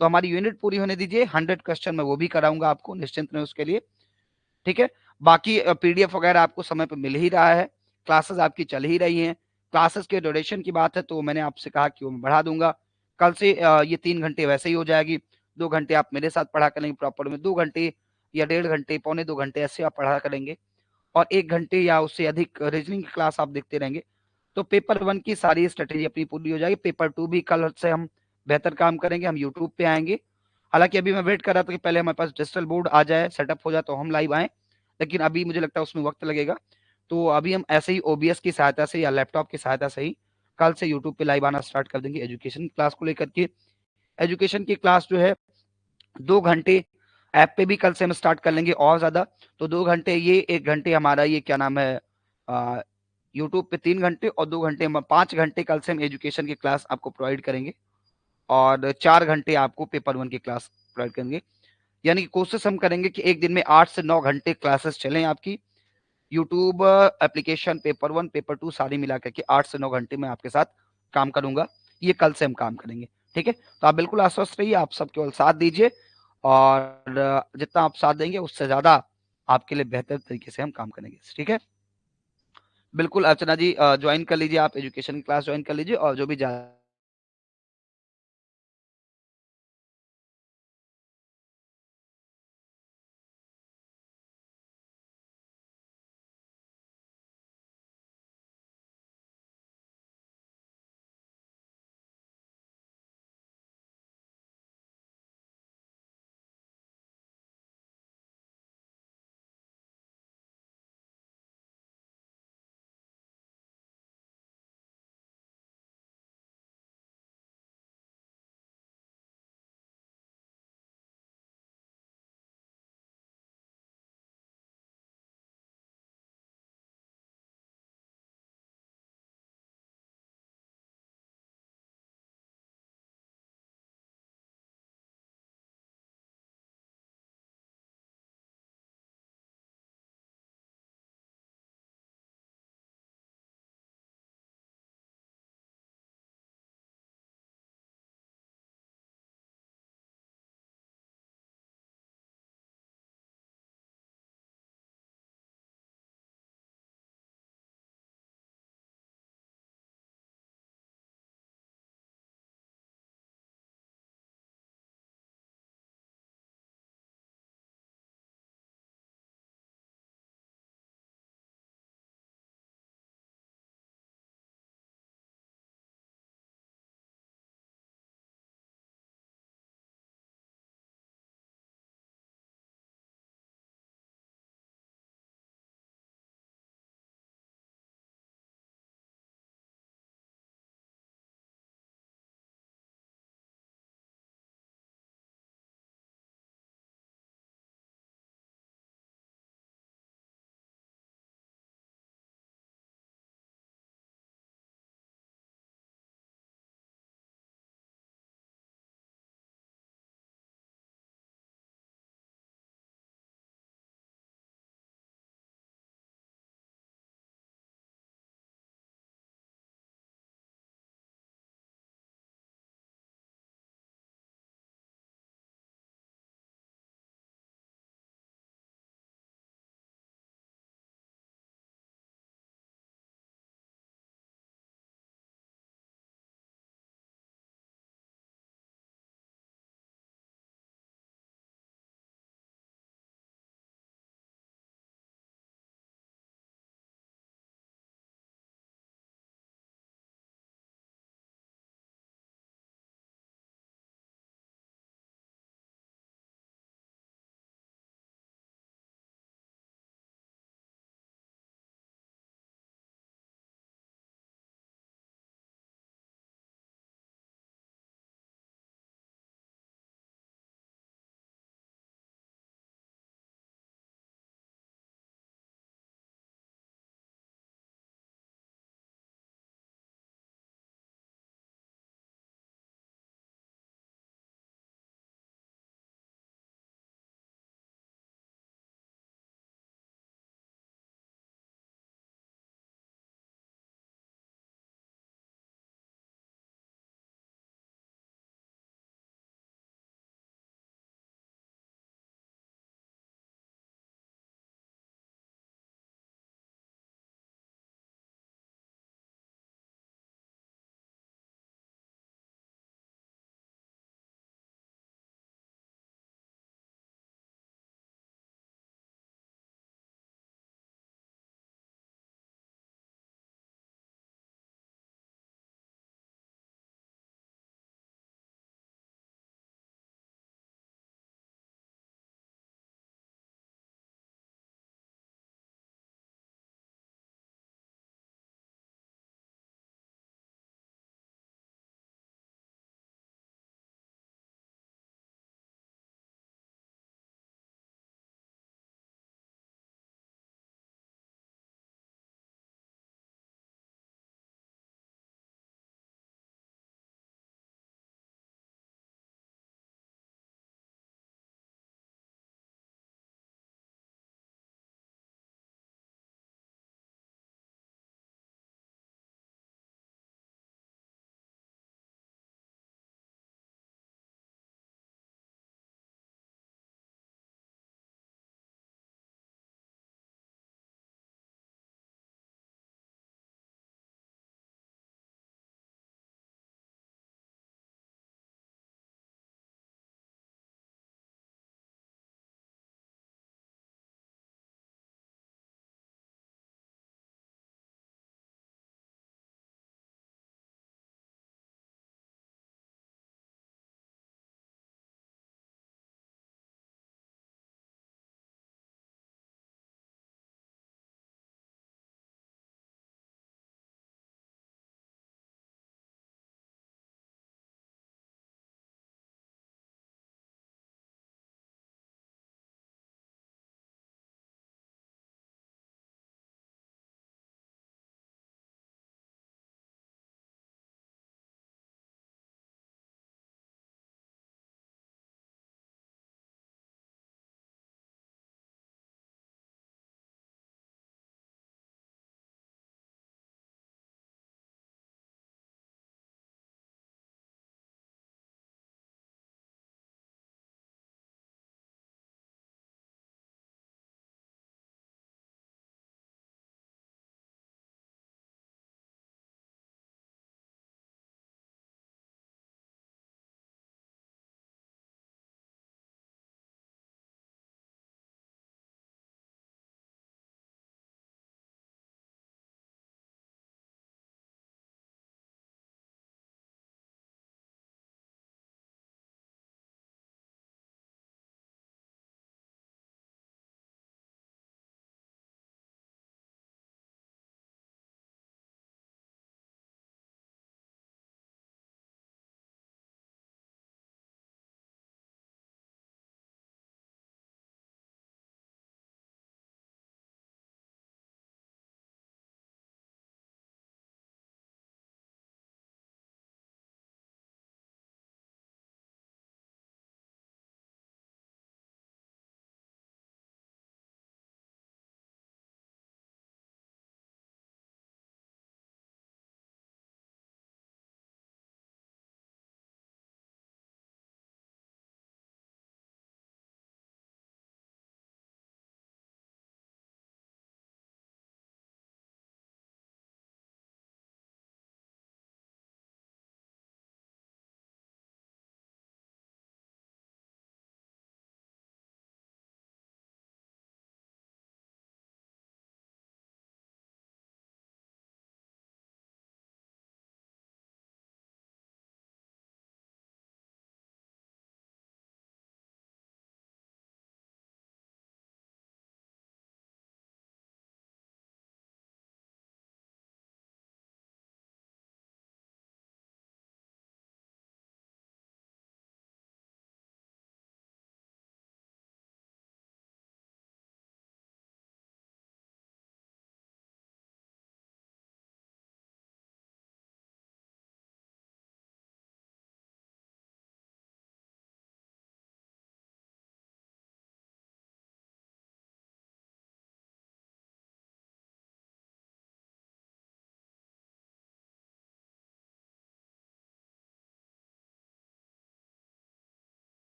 तो हमारी यूनिट पूरी होने दीजिए, 100 क्वेश्चन मैं वो भी कराऊंगा आपको, निश्चिंत रहे उसके लिए। ठीक है, बाकी पीडीएफ वगैरह आपको समय पर मिल ही रहा है, क्लासेस आपकी चल ही रही हैं। क्लासेस के ड्यूरेशन की बात है तो मैंने आपसे कहा कि वो मैं बढ़ा दूंगा, कल से ये 3 घंटे वैसे ही हो जाएगी, 2 घंटे आप मेरे साथ पढ़ा करेंगे प्रॉपर में, 2 घंटे या 1.5 घंटे, पौने 2 घंटे ऐसे आप पढ़ा करेंगे, और 1 घंटे या उससे अधिक रीजनिंग की क्लास आप देखते रहेंगे, तो पेपर 1 की सारी स्ट्रेटेजी अपनी पूरी हो जाएगी। पेपर 2 भी कल से हम बेहतर काम करेंगे, हम यूट्यूब पे आएंगे। हालांकि अभी मैं वेट कर रहा था कि पहले हमारे पास डिजिटल बोर्ड आ जाए, सेटअप हो जाए तो हम लाइव आए, लेकिन अभी मुझे लगता है उसमें वक्त लगेगा, तो अभी हम ऐसे ही ओबीएस की सहायता से या लैपटॉप की सहायता से ही कल से यूट्यूब पे लाइव आना स्टार्ट कर देंगे एजुकेशन क्लास को लेकर के। एजुकेशन की क्लास जो है 2 घंटे ऐप पे भी कल से हम स्टार्ट कर लेंगे और ज्यादा, तो 2 घंटे ये, 1 घंटे हमारा ये क्या नाम है यूट्यूब पे 3 घंटे, और 2 घंटे 5 घंटे कल से हम एजुकेशन की क्लास आपको प्रोवाइड करेंगे, और 4 घंटे आपको पेपर 1 की क्लास प्रोवाइड करेंगे। यानी कि कोशिश हम करेंगे कि एक दिन में 8 से 9 घंटे क्लासेस चलें आपकी, यूट्यूब एप्लीकेशन, पेपर 1 पेपर 2 सारी मिला करके 8 से 9 घंटे में आपके साथ काम करूंगा, ये कल से हम काम करेंगे। ठीक है, तो आप बिल्कुल आश्वस्त रहिए, आप सब केवल साथ दीजिए, और जितना आप साथ देंगे उससे ज्यादा आपके लिए बेहतर तरीके से हम काम करेंगे। ठीक है, बिल्कुल अर्चना जी ज्वाइन कर लीजिए, आप एजुकेशन क्लास ज्वाइन कर लीजिए, और जो भी